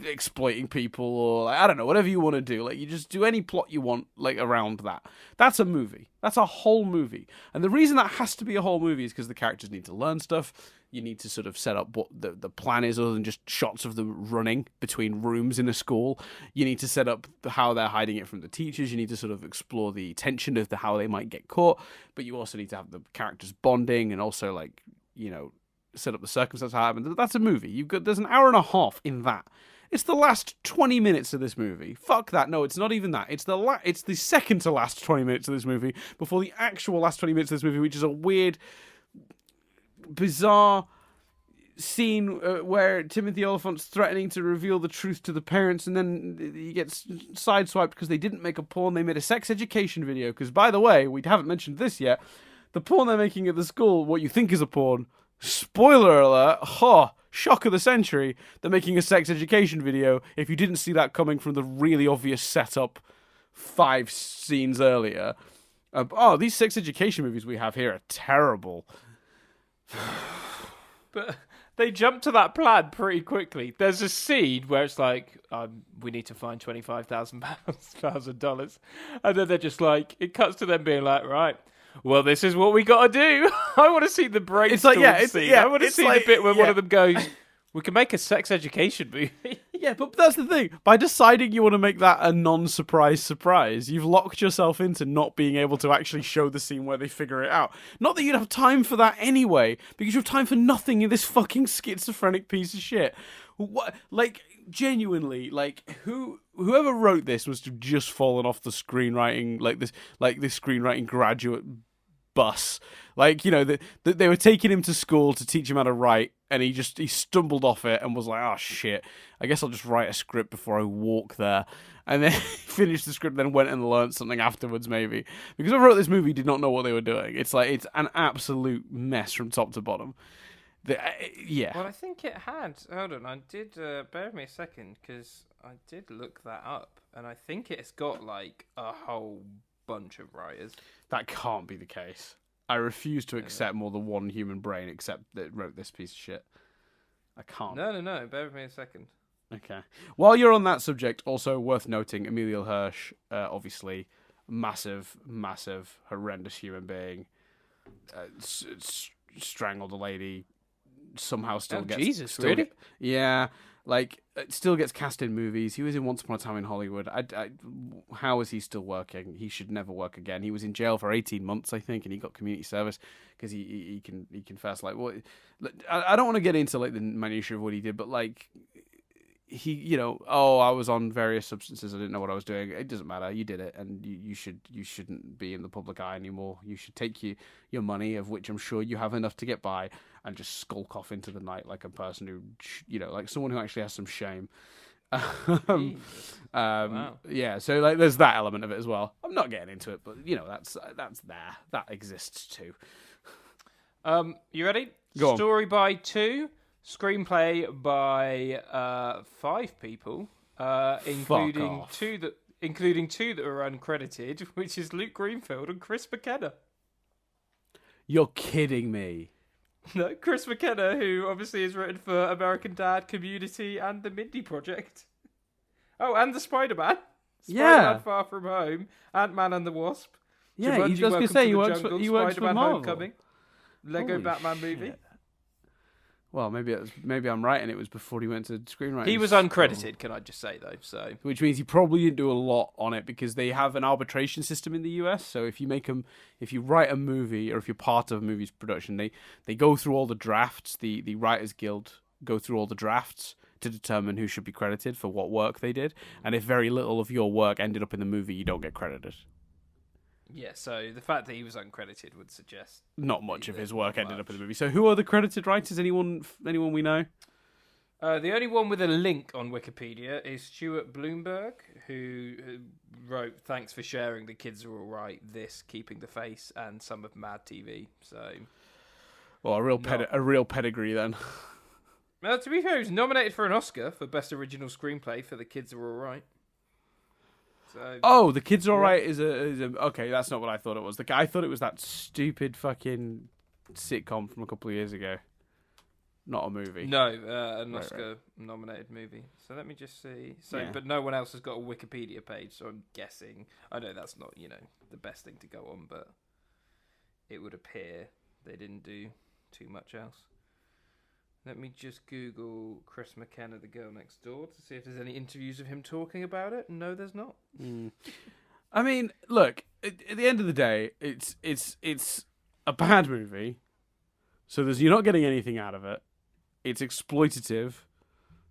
exploiting people, or like, I don't know, whatever you want to do. Like, you just do any plot you want, like, around that. That's a movie. That's a whole movie. And the reason that has to be a whole movie is because the characters need to learn stuff. You need to sort of set up what the plan is, other than just shots of them running between rooms in a school. You need to set up how they're hiding it from the teachers. You need to sort of explore the tension of how they might get caught. But you also need to have the characters bonding, and also, like, you know, set up the circumstances how it happened. That's a movie. There's an hour and a half in that. It's the last 20 minutes of this movie. Fuck that. No, it's not even that. It's the second to last 20 minutes of this movie before the actual last 20 minutes of this movie, which is a weird, bizarre scene where Timothy Oliphant's threatening to reveal the truth to the parents, and then he gets sideswiped because they didn't make a porn. They made a sex education video. Because, by the way, we haven't mentioned this yet. The porn they're making at the school, what you think is a porn, spoiler alert, shock of the century, they're making a sex education video. If you didn't see that coming from the really obvious setup 5 scenes earlier. These sex education movies we have here are terrible. But they jump to that plan pretty quickly. There's a scene where it's like, we need to find $25,000. And then they're just like, it cuts to them being like, right, well, this is what we got to do. I want to see the brainstorm scene. I want to see the bit where one of them goes, we can make a sex education movie. Yeah, but that's the thing. By deciding you want to make that a non-surprise surprise, you've locked yourself into not being able to actually show the scene where they figure it out. Not that you'd have time for that anyway, because you have time for nothing in this fucking schizophrenic piece of shit. What, like, genuinely, like, whoever wrote this must have just fallen off the screenwriting, this screenwriting graduate bus. Like, you know, they were taking him to school to teach him how to write, and he stumbled off it and was like, oh shit, I guess I'll just write a script before I walk there. And then finished the script, then went and learned something afterwards, maybe. Because whoever wrote this movie did not know what they were doing. It's an absolute mess from top to bottom. Yeah. Well, I think it had. Hold on, I did. Bear with me a second, because I did look that up, and I think it's got like a whole bunch of writers. That can't be the case. I refuse to accept more than one human brain except that wrote this piece of shit. I can't. No. Bear with me a second. Okay. While you're on that subject, also worth noting, Emile Hirsch, obviously, massive, horrendous human being, strangled a lady. Somehow still gets... Jesus, really? Yeah, like, still gets cast in movies. He was in Once Upon a Time in Hollywood. How is he still working? He should never work again. He was in jail for 18 months, I think, and he got community service because he confessed, like, well, I don't want to get into, like, the minutiae of what he did, but, like, he, you know, I was on various substances. I didn't know what I was doing. It doesn't matter. You did it, and you shouldn't be in the public eye anymore. You should take your money, of which I'm sure you have enough to get by, and just skulk off into the night like a person who, you know, like someone who actually has some shame. Wow. Yeah, so like there's that element of it as well. I'm not getting into it, but you know, that's there. That exists too. You ready? Go on. Story by 2, screenplay by 5 people, including two that are uncredited, which is Luke Greenfield and Chris McKenna. You're kidding me. No, Chris McKenna, who obviously has written for American Dad, Community, and The Mindy Project. Oh, and the Spider-Man. Spider-Man Far From Home, Ant-Man and the Wasp. Yeah, Jumanji, I was going to say, he works for Spider-Man Marvel. Homecoming, Lego Holy Batman shit. movie. Well, maybe I'm right, and it was before he went to screenwriting. He was uncredited, can I just say, though? So, which means he probably didn't do a lot on it because they have an arbitration system in the US. So if you write a movie, or if you're part of a movie's production, they go through all the drafts. The Writers Guild go through all the drafts to determine who should be credited for what work they did. And if very little of your work ended up in the movie, you don't get credited. yeah, so the fact that he was uncredited would suggest Not much of his work ended up in the movie. So who are the credited writers? Anyone we know? The only one with a link on Wikipedia is Stuart Bloomberg, who wrote "Thanks for sharing, the kids are all right," this, Keeping the Face, and some of Mad TV. So, Well, a real pedigree then. well, to be fair, he was nominated for an Oscar for Best Original Screenplay for The Kids Are All Right. So, The Kids Are Alright is a okay. That's not what I thought it was. I thought it was that stupid fucking sitcom from a couple of years ago. not a movie. No, an Oscar-nominated movie. So let me just see. But no one else has got a Wikipedia page, so I'm guessing. I know that's not, the best thing to go on, but it would appear they didn't do too much else. Let me just Google Chris McKenna, The Girl Next Door, to see if there's any interviews of him talking about it. No, there's not. I mean, look, at the end of the day, it's a bad movie, so you're not getting anything out of it. It's exploitative,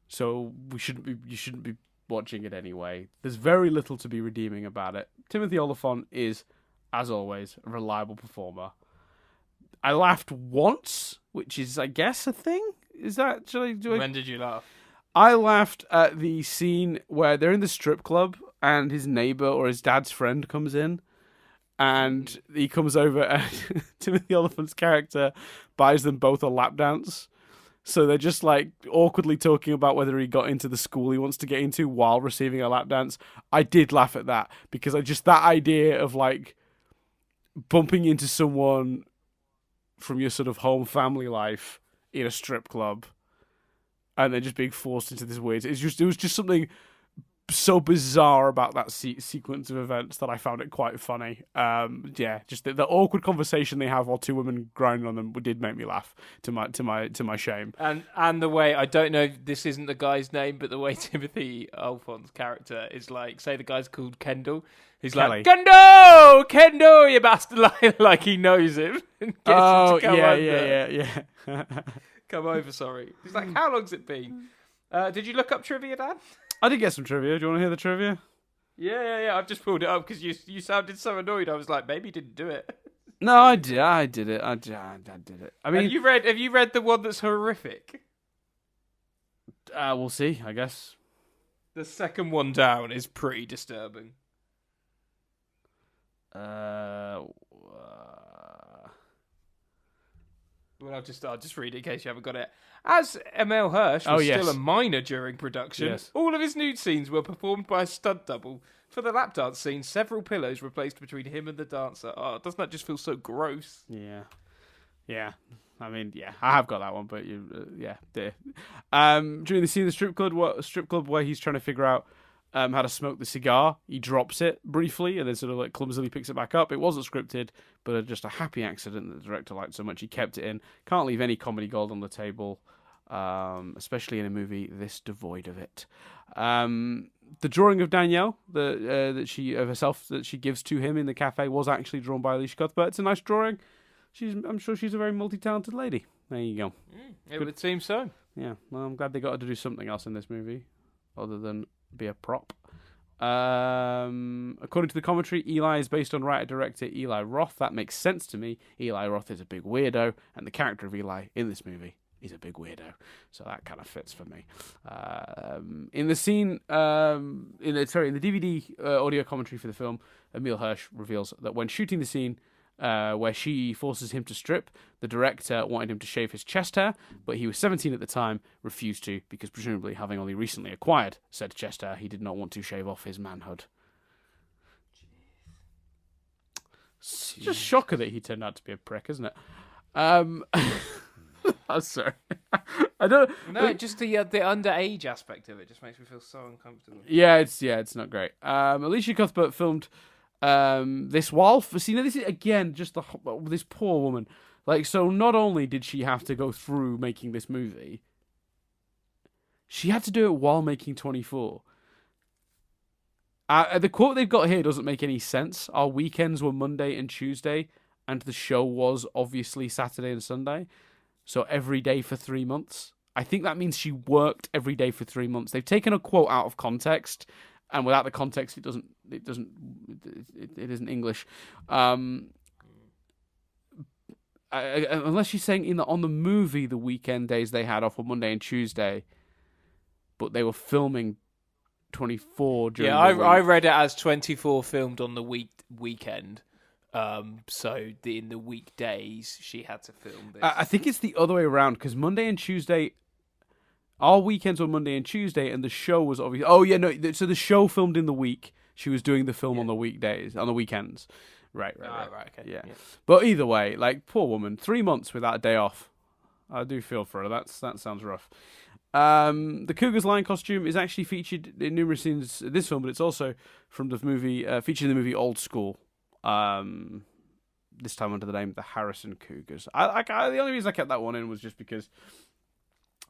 so you shouldn't be watching it anyway. There's very little to be redeeming about it. Timothy Olyphant is, as always, a reliable performer. I laughed once, which is, I guess, a thing. Is that When did you laugh? I laughed at the scene where they're in the strip club and his neighbor or his dad's friend comes in, and he comes over and Timothy Olyphant's character buys them both a lap dance. So they're just like awkwardly talking about whether he got into the school he wants to get into while receiving a lap dance. I did laugh at that because that idea of like bumping into someone from your sort of home family life in a strip club and then just being forced into this weird... It was just something so bizarre about that sequence of events that I found it quite funny. Just the awkward conversation they have while two women grinding on them did make me laugh to my shame. And the way, I don't know, this isn't the guy's name, but the way Timothy Olyphant's character is like, say the guy's called Kendall. He's Kelly. Like, Kendo, you bastard, like he knows him. And gets him to come over. Yeah. Come over, sorry. He's like, how long's it been? Did you look up trivia, Dan? I did get some trivia. Do you want to hear the trivia? Yeah. I've just pulled it up because you sounded so annoyed. I was like, maybe you didn't do it. No, I did. I did it. I did it. I mean, have you read the one that's horrific? We'll see, I guess. The second one down is pretty disturbing. Well, I'll just read it in case you haven't got it. As Emile Hirsch was still a minor during production, all of his nude scenes were performed by a stunt double. For the lap dance scene, several pillows were placed between him and the dancer. Oh, doesn't that just feel so gross? Yeah. I mean, I have got that one, but dear. During the scene in the strip club where he's trying to figure out how to smoke the cigar, he drops it briefly and then sort of like clumsily picks it back up. It wasn't scripted, but just a happy accident that the director liked so much he kept it in. Can't leave any comedy gold on the table, especially in a movie this devoid of it. The drawing of Danielle that she gives to him in the cafe was actually drawn by Elisha Cuthbert. It's a nice drawing. I'm sure she's a very multi-talented lady. There you go. It would seem so. Yeah, well, I'm glad they got her to do something else in this movie other than be a prop. According to the commentary, Eli is based on writer-director Eli Roth. That makes sense to me. Eli Roth is a big weirdo, and the character of Eli in this movie is a big weirdo. So that kind of fits for me. In the scene, in the DVD audio commentary for the film, Emile Hirsch reveals that when shooting the scene where she forces him to strip, the director wanted him to shave his chest hair, but he was 17 at the time, refused to, because presumably having only recently acquired said chest hair, he did not want to shave off his manhood. It's just a shocker that he turned out to be a prick, isn't it? I'm sorry. I don't. No, just the underage aspect of it just makes me feel so uncomfortable. Yeah, it's not great. Elisha Cuthbert filmed this while this is again just this poor woman. Like, so not only did she have to go through making this movie, she had to do it while making 24. The quote they've got here doesn't make any sense. Our weekends were Monday and Tuesday, and the show was obviously Saturday and Sunday. So every day for 3 months. I think that means she worked every day for 3 months. They've taken a quote out of context, and without the context, it isn't English. Unless she's saying on the movie, the weekend days they had off on Monday and Tuesday, but they were filming 24 during the week. I read it as 24 filmed on the weekend. So in the weekdays she had to film this. I think it's the other way around, because Monday and Tuesday, our weekends were Monday and Tuesday, and the show was obviously. Oh yeah, no. So the show filmed in the week. She was doing the film on the weekdays, on the weekends. Right. Okay. Yeah. But either way, like, poor woman, 3 months without a day off. I do feel for her. That sounds rough. The Cougar's lion costume is actually featured in numerous scenes in this film, but it's also from the movie, featured in the movie Old School. This time under the name the Harrison Cougars. The only reason I kept that one in was just because,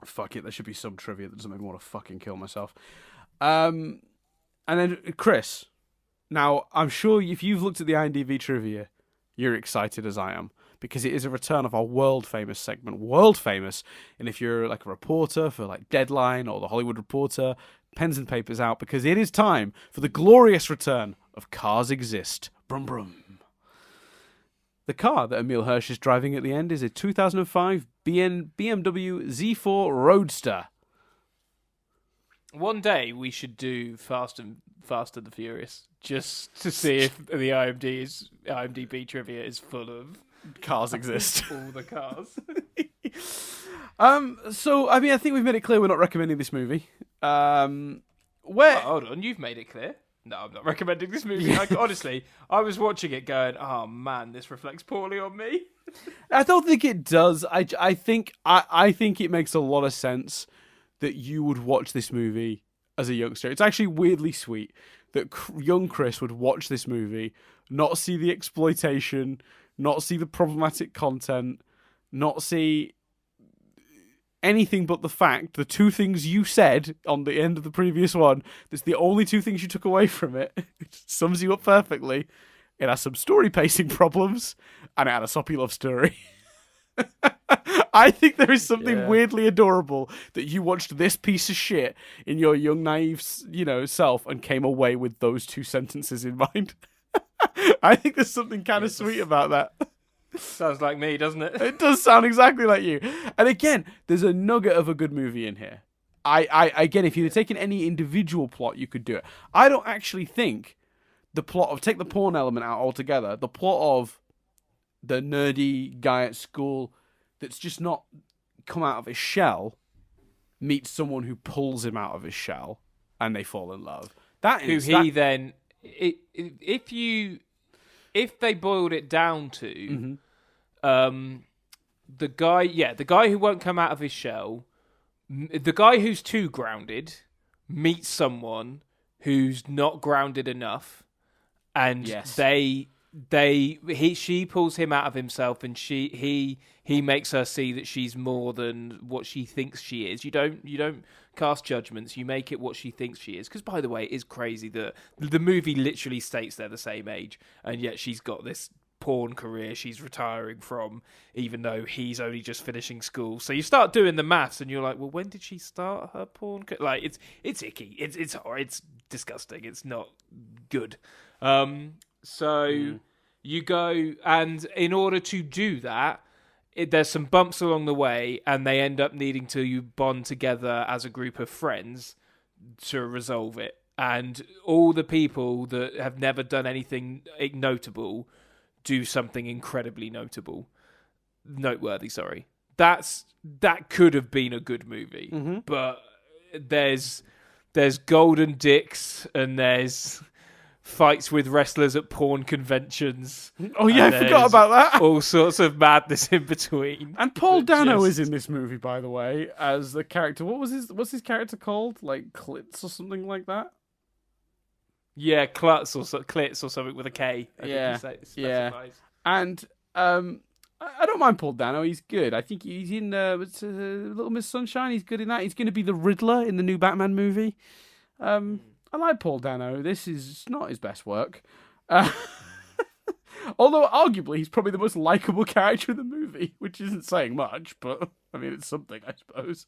fuck it, there should be some trivia that doesn't make me want to fucking kill myself. And then Chris. Now, I'm sure if you've looked at the IMDb trivia, you're excited as I am, because it is a return of our world-famous segment. World-famous. And if you're like a reporter for like Deadline or The Hollywood Reporter, pens and papers out, because it is time for the glorious return of Cars Exist. Brum brum. The car that Emile Hirsch is driving at the end is a 2005 BMW Z4 Roadster. One day we should do Fast and the Furious, just to see if the IMDb trivia is full of Cars Exist. All the cars. So I mean, I think we've made it clear we're not recommending this movie. Hold on, you've made it clear. No, I'm not recommending this movie. Like, honestly, I was watching it going, oh man, this reflects poorly on me. I don't think it does. I think it makes a lot of sense that you would watch this movie as a youngster. It's actually weirdly sweet that young Chris would watch this movie, not see the exploitation, not see the problematic content, not see anything but the fact, the two things you said on the end of the previous one, that's the only two things you took away from it. It sums you up perfectly. It has some story pacing problems, and it had a soppy love story. I think there is something weirdly adorable that you watched this piece of shit in your young, naive, self and came away with those two sentences in mind. I think there's something kind of sweet about that. Sounds like me, doesn't it? It does sound exactly like you. And again, there's a nugget of a good movie in here. Again, if you'd have taken any individual plot, you could do it. I don't actually think the plot of, take the porn element out altogether, the plot of the nerdy guy at school that's just not come out of his shell meets someone who pulls him out of his shell and they fall in love. If they boiled it down to the guy who won't come out of his shell, the guy who's too grounded meets someone who's not grounded enough, and she pulls him out of himself, and he makes her see that she's more than what she thinks she is. You don't cast judgments. You make it what she thinks she is. Because, by the way, it is crazy that the movie literally states they're the same age, and yet she's got this porn career she's retiring from, even though he's only just finishing school. So you start doing the maths, and you're like, well, when did she start her porn career? Like, it's icky. It's disgusting. It's not good. You go, and in order to do that, there's some bumps along the way, and they end up needing to bond together as a group of friends to resolve it. And all the people that have never done anything notable do something incredibly noteworthy. Sorry, that could have been a good movie, but there's golden dicks and there's fights with wrestlers at porn conventions. Oh yeah, I forgot about that. All sorts of madness in between. And Paul Dano is in this movie, by the way, as the character. What's his character called? Like Klitz or something like that? Yeah, Klutz or Klitz or something with a K. Yeah. And I don't mind Paul Dano. He's good. I think he's in Little Miss Sunshine. He's good in that. He's going to be the Riddler in the new Batman movie. I like Paul Dano. This is not his best work. Although, arguably, he's probably the most likeable character in the movie, which isn't saying much, but, I mean, it's something, I suppose.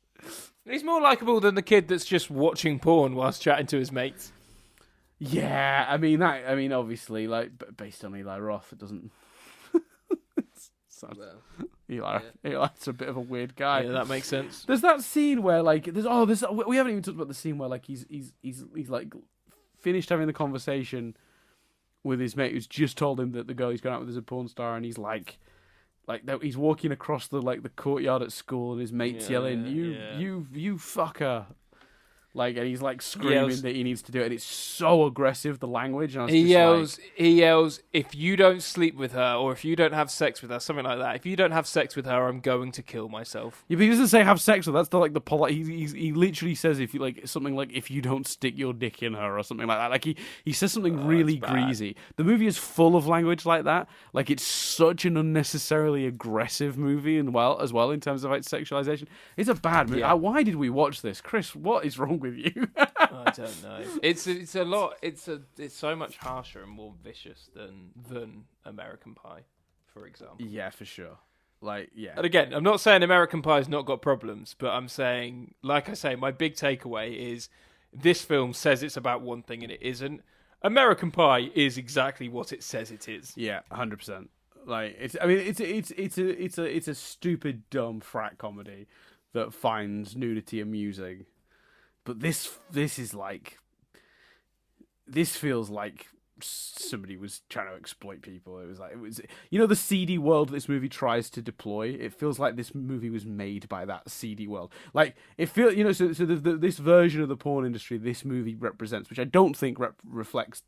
He's more likeable than the kid that's just watching porn whilst chatting to his mates. Yeah, I mean, obviously, like, based on Eli Roth, it doesn't... Eli's a bit of a weird guy. Yeah, that makes sense. There's that scene where we haven't even talked about the scene where like he's like finished having the conversation with his mate who's just told him that the girl he's gone out with is a porn star, and he's like he's walking across the courtyard at school, and his mate's yelling, "You fucker!" Like, and he's like screaming Yells. that he needs to do it. And it's so aggressive, the language. And I was He just yells, like, he yells, if you don't sleep with her, or if you don't have sex with her, something like that. If you don't have sex with her, I'm going to kill myself. yeah, but he doesn't say have sex with her. That's the like the polite. He literally says if you like something like if you don't stick your dick in her or something like that. Like he says something really greasy. The movie is full of language like that. Like it's such an unnecessarily aggressive movie, and as well in terms of like sexualization. It's a bad movie. Yeah. Why did we watch this, Chris? What is wrong with you? I don't know. It's a lot. It's so much harsher and more vicious than American Pie, for example. Yeah, for sure. Like, yeah. And again, I'm not saying American Pie's not got problems, but I'm saying, like I say, my big takeaway is this film says it's about one thing and it isn't. American Pie is exactly what it says it is. Yeah, 100%. Like it's a stupid, dumb frat comedy that finds nudity amusing. But this is like, this feels like somebody was trying to exploit people. It was the seedy world this movie tries to deploy. It feels like this movie was made by that seedy world. Like it feels, this version of the porn industry this movie represents, which I don't think reflects.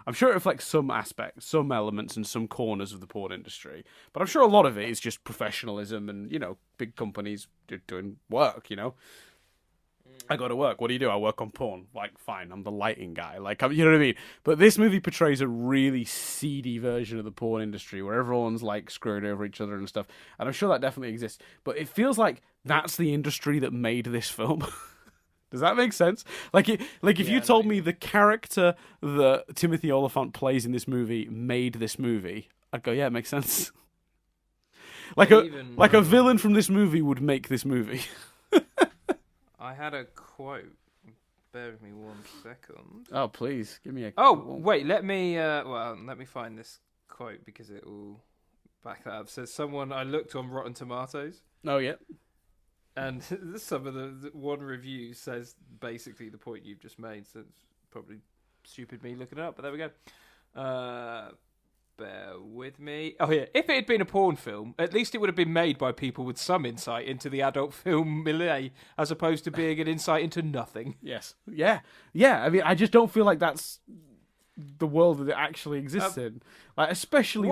I'm sure it reflects some aspects, some elements, and some corners of the porn industry. But I'm sure a lot of it is just professionalism and big companies doing work. I go to work. What do you do? I work on porn. Like, fine, I'm the lighting guy. Like, you know what I mean? But this movie portrays a really seedy version of the porn industry where everyone's like screwing over each other and stuff. And I'm sure that definitely exists. But it feels like that's the industry that made this film. Does that make sense? If you told me the character that Timothy Olyphant plays in this movie made this movie, I'd go, yeah, it makes sense. Like a villain from this movie would make this movie. I had a quote. Bear with me 1 second. Oh, please give me a. Oh, wait. Let me find this quote because it will back that up. Says someone I looked on Rotten Tomatoes. Oh yeah. And some of the one review says basically the point you've just made. So it's probably stupid me looking it up, but there we go. Bear with me. Oh yeah, if it had been a porn film, at least it would have been made by people with some insight into the adult film milieu, as opposed to being an insight into nothing. Yes. Yeah. I mean, I just don't feel like that's the world that it actually exists in. Like, especially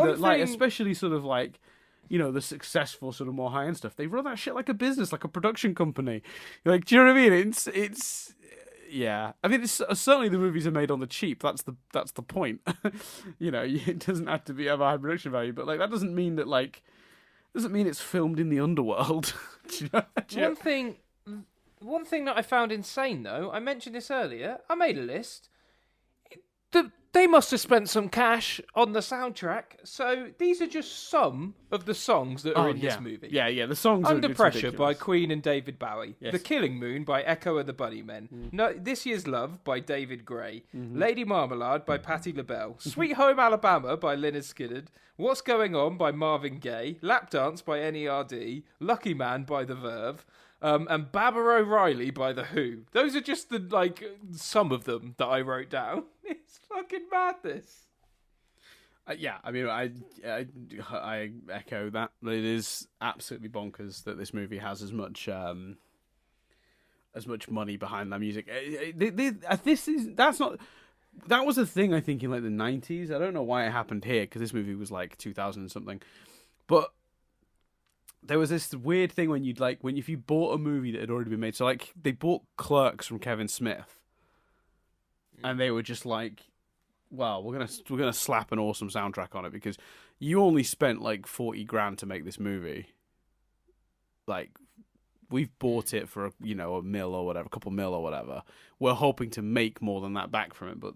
sort of like, the successful sort of more high end stuff. They run that shit like a business, like a production company. Like, do you know what I mean? It's. Yeah, I mean, certainly the movies are made on the cheap. That's the point. It doesn't have to have a high production value, but like that doesn't mean it's filmed in the underworld. One thing that I found insane though, I mentioned this earlier. I made a list. They must have spent some cash on the soundtrack. So these are just some of the songs that are in this movie. Yeah, the songs Under are Pressure ridiculous. by Queen and David Bowie. Yes. The Killing Moon by Echo and the Bunnymen. No, This Year's Love by David Gray. Lady Marmalade by Patti LaBelle. Sweet Home Alabama by Lynyrd Skynyrd. What's Going On by Marvin Gaye. Lap Dance by NERD. Lucky Man by The Verve. And Baba O'Reilly by The Who. Those are just some of them that I wrote down. It's fucking madness. Yeah, I mean, I echo that. It is absolutely bonkers that this movie has as much money behind that music. That was a thing I think in like the 90s. I don't know why it happened here because this movie was like 2000 and something, but. There was this weird thing when if you bought a movie that had already been made. So like they bought Clerks from Kevin Smith, and they were just like, "Well, we're gonna slap an awesome soundtrack on it because you only spent like $40,000 to make this movie. Like we've bought it for a mil or whatever, a couple mil or whatever. We're hoping to make more than that back from it, but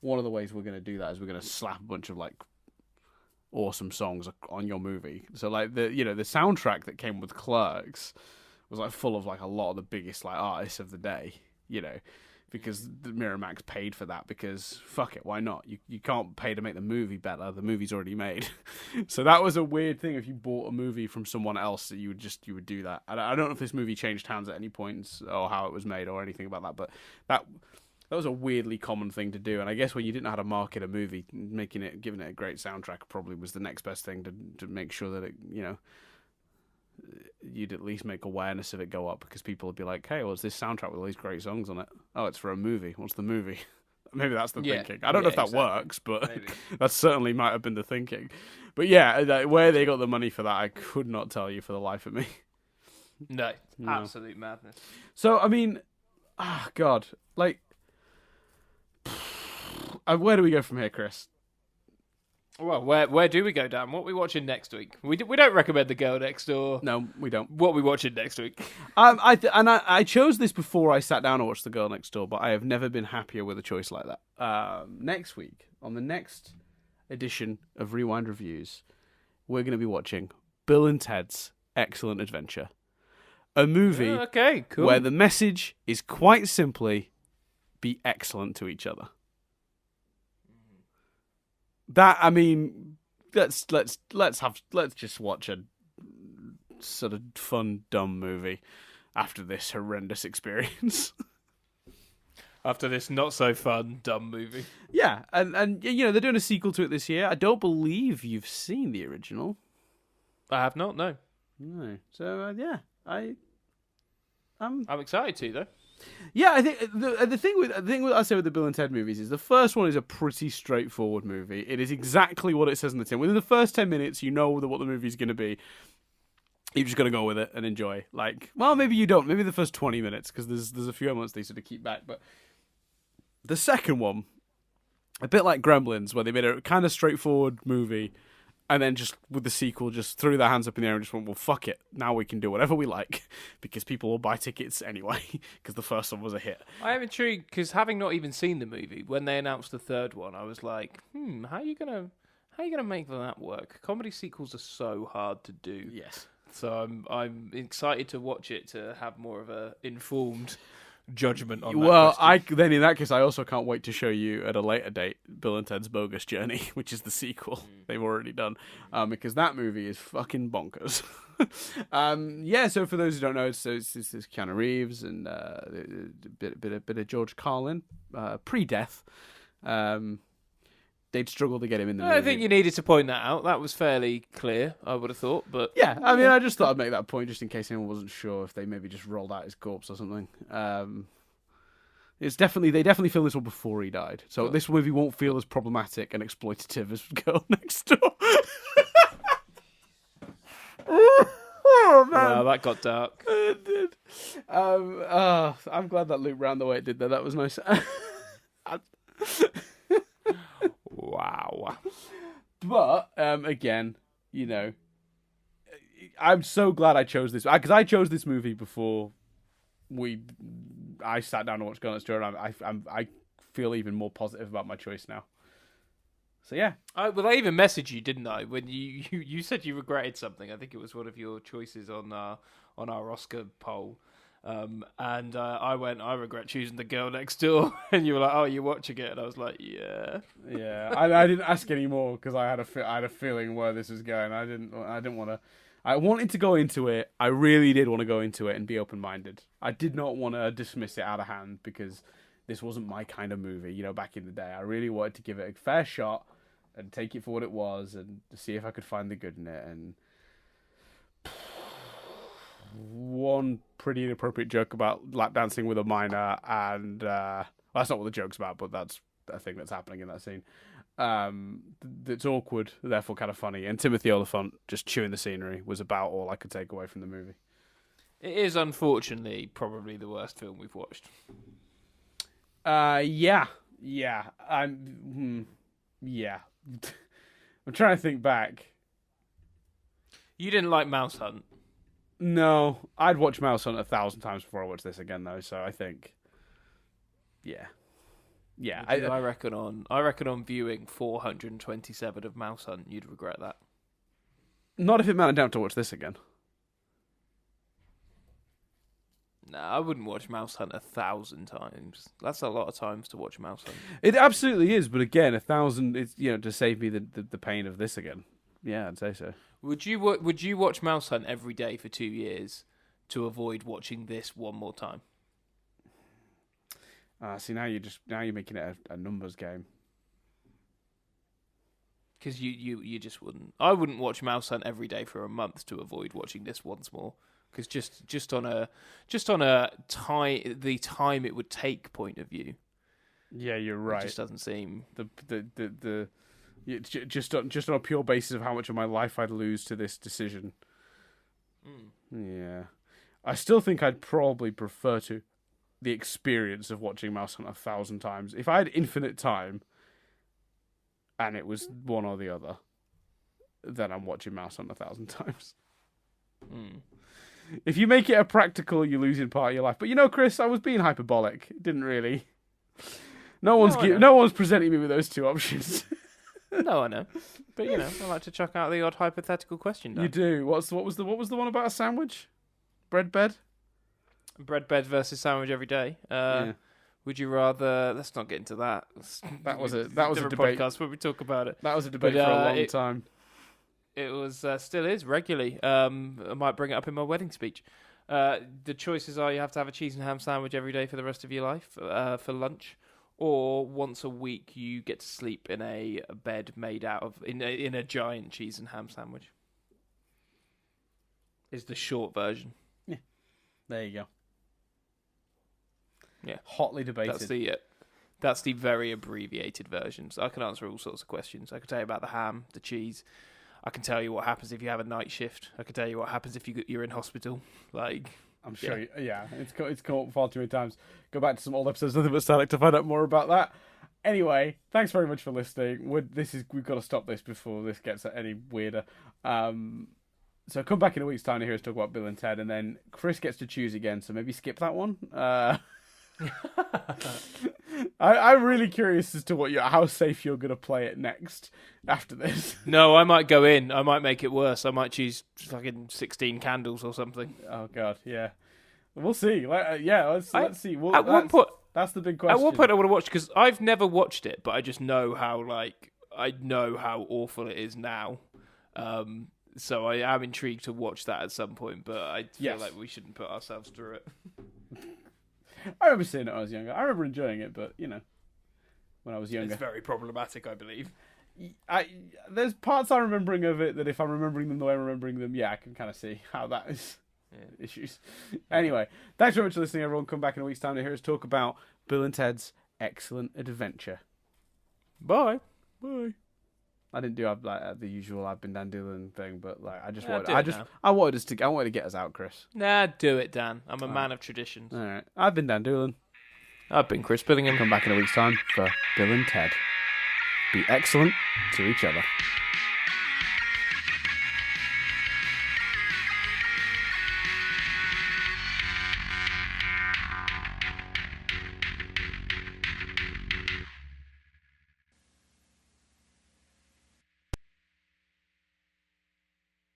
one of the ways we're gonna do that is we're gonna slap a bunch of like." Awesome songs on your movie. So like the soundtrack that came with Clerks was like full of like a lot of the biggest like artists of the day, because the Miramax paid for that because fuck it, why not? You can't pay to make the movie better. The movie's already made. So that was a weird thing. If you bought a movie from someone else, that you would do that. I don't know if this movie changed hands at any point or how it was made or anything about that, but that was a weirdly common thing to do, and I guess when you didn't know how to market a movie, giving it a great soundtrack probably was the next best thing to make sure that it you'd at least make awareness of it go up, because people would be like, hey, what's this soundtrack with all these great songs on it? Oh, it's for a movie. What's the movie? Maybe that's the thinking. I don't know if that works, but that certainly might have been the thinking. But yeah, where they got the money for that, I could not tell you for the life of me. No, absolute madness. So, I mean, God, like, where do we go from here, Chris? Well, where do we go, Dan? What are we watching next week? We don't recommend The Girl Next Door. No, we don't. What are we watching next week? I chose this before I sat down and watched The Girl Next Door, but I have never been happier with a choice like that. Next week, on the next edition of Rewind Reviews, we're going to be watching Bill and Ted's Excellent Adventure. A movie where the message is quite simply, be excellent to each other. That, I mean, let's just watch a sort of fun, dumb movie after this horrendous experience. After this not so fun, dumb movie. Yeah, and you know, they're doing a sequel to it this year. I don't believe you've seen the original. I have not, no. No. So, yeah, I'm excited to, though. Yeah, I think the thing with I say with the Bill and Ted movies is the first one is a pretty straightforward movie. It is exactly what it says in the tin. Within the first 10 minutes, you know what the movie's going to be. You're just going to go with it and enjoy. Like, well, maybe you don't. Maybe the first 20 minutes, because there's a few elements they sort of keep back. But the second one, a bit like Gremlins, where they made a kind of straightforward movie, and then just with the sequel, just threw their hands up in the air and just went, well, fuck it. Now we can do whatever we like, because people will buy tickets anyway, because the first one was a hit. I am intrigued, because having not even seen the movie, when they announced the third one, I was like, how are you gonna make that work? Comedy sequels are so hard to do. Yes. So I'm excited to watch it, to have more of a informed judgment on that. Well, then in that case, I also can't wait to show you at a later date Bill and Ted's Bogus Journey, which is the sequel they've already done, because that movie is fucking bonkers. Yeah, so for those who don't know, it's Keanu Reeves and a bit of George Carlin, pre-death. They'd struggle to get him in the movie. I think you needed to point that out. That was fairly clear, I would have thought. But yeah, I mean, I just thought I'd make that point just in case anyone wasn't sure if they maybe just rolled out his corpse or something. They definitely filmed this one before he died, so this movie won't feel as problematic and exploitative as Girl Next Door. Oh, man. Wow, that got dark. It did. I'm glad that looped round the way it did there. That was nice. Wow. But again, you know, I'm so glad I chose this, because I chose this movie before I sat down and watched Girl Next Door, and I feel even more positive about my choice now. So yeah. I even messaged you, didn't I? When you said you regretted something. I think it was one of your choices on our Oscar poll. And I went, I regret choosing The Girl Next Door, and you were like, oh, you're watching it, and I was like, yeah. I didn't ask any more because I had a feeling where this was going. I didn't want to. I wanted to go into it. I really did want to go into it and be open-minded. I did not want to dismiss it out of hand, because this wasn't my kind of movie. You know, back in the day, I really wanted to give it a fair shot and take it for what it was, and see if I could find the good in it. And one pretty inappropriate joke about lap dancing with a minor, and that's not what the joke's about, but that's a thing that's happening in that scene. It's awkward, therefore kind of funny, and Timothy Olyphant just chewing the scenery was about all I could take away from the movie. It is unfortunately probably the worst film we've watched. Yeah. I'm trying to think back. You didn't like Mouse Hunt? No, I'd watch Mouse Hunt 1,000 times before I watch this again, though. So I think, yeah. I reckon on viewing 427 of Mouse Hunt, you'd regret that. Not if it meant I don't have to watch this again. No, I wouldn't watch Mouse Hunt 1,000 times. That's a lot of times to watch Mouse Hunt. It absolutely is, but again, 1,000 is, you know, to save me the pain of this again. Yeah, I'd say so. Would you watch Mouse Hunt every day for 2 years to avoid watching this one more time? See, now you're making it a numbers game. Because you just wouldn't. I wouldn't watch Mouse Hunt every day for a month to avoid watching this once more. Because just on a the time it would take point of view. Yeah, you're right. It just doesn't seem just on a pure basis of how much of my life I'd lose to this decision. Yeah, I still think I'd probably prefer to the experience of watching Mouse Hunt 1,000 times. If I had infinite time, and it was one or the other, then I'm watching Mouse Hunt 1,000 times. If you make it a practical, you're losing part of your life. But Chris, I was being hyperbolic. It didn't really. No one's presenting me with those two options. No, I know. But I like to chuck out the odd hypothetical question. Dan. You do. What was the one about a sandwich? Bread bed versus sandwich every day. Yeah. Would you rather? Let's not get into that. That was a different debate. podcast where we talk about it. That was a debate for a long time. It was still is regularly. I might bring it up in my wedding speech. The choices are: you have to have a cheese and ham sandwich every day for the rest of your life for lunch, or once a week you get to sleep in a bed made out of in a giant cheese and ham sandwich. Is the short version. Yeah, there you go. Yeah, hotly debated. That's the very abbreviated version. So I can answer all sorts of questions. I can tell you about the ham, the cheese. I can tell you what happens if you have a night shift. I can tell you what happens if you're in hospital. I'm sure. Yeah, it's come up far too many times. Go back to some old episodes of Nothing But Static to find out more about that. Anyway, thanks very much for listening. We've got to stop this before this gets any weirder. So come back in a week's time to hear us talk about Bill and Ted, and then Chris gets to choose again. So maybe skip that one. I'm really curious as to how safe you're going to play it next after this. No, I might go in. I might make it worse. I might choose fucking 16 candles or something. Oh God, yeah. We'll see. Let's see. At one point, that's the big question. At one point, I want to watch because I've never watched it, but I just know how awful it is now. So I am intrigued to watch that at some point, but I feel like we shouldn't put ourselves through it. I remember seeing it when I was younger. I remember enjoying it, but when I was younger, it's very problematic, I believe. There's parts I'm remembering of it that if I'm remembering them the way I'm remembering them, I can kind of see how that is issues. Anyway, thanks very much for listening, everyone. Come back in a week's time to hear us talk about Bill and Ted's Excellent Adventure. Bye. I didn't do the usual I've been Dan Dillon thing, but I wanted to get us out, Chris. Nah, do it, Dan. I'm a man of traditions. All right, I've been Dan Dillon. I've been Chris Billingham. Come back in a week's time for Bill and Ted. Be excellent to each other.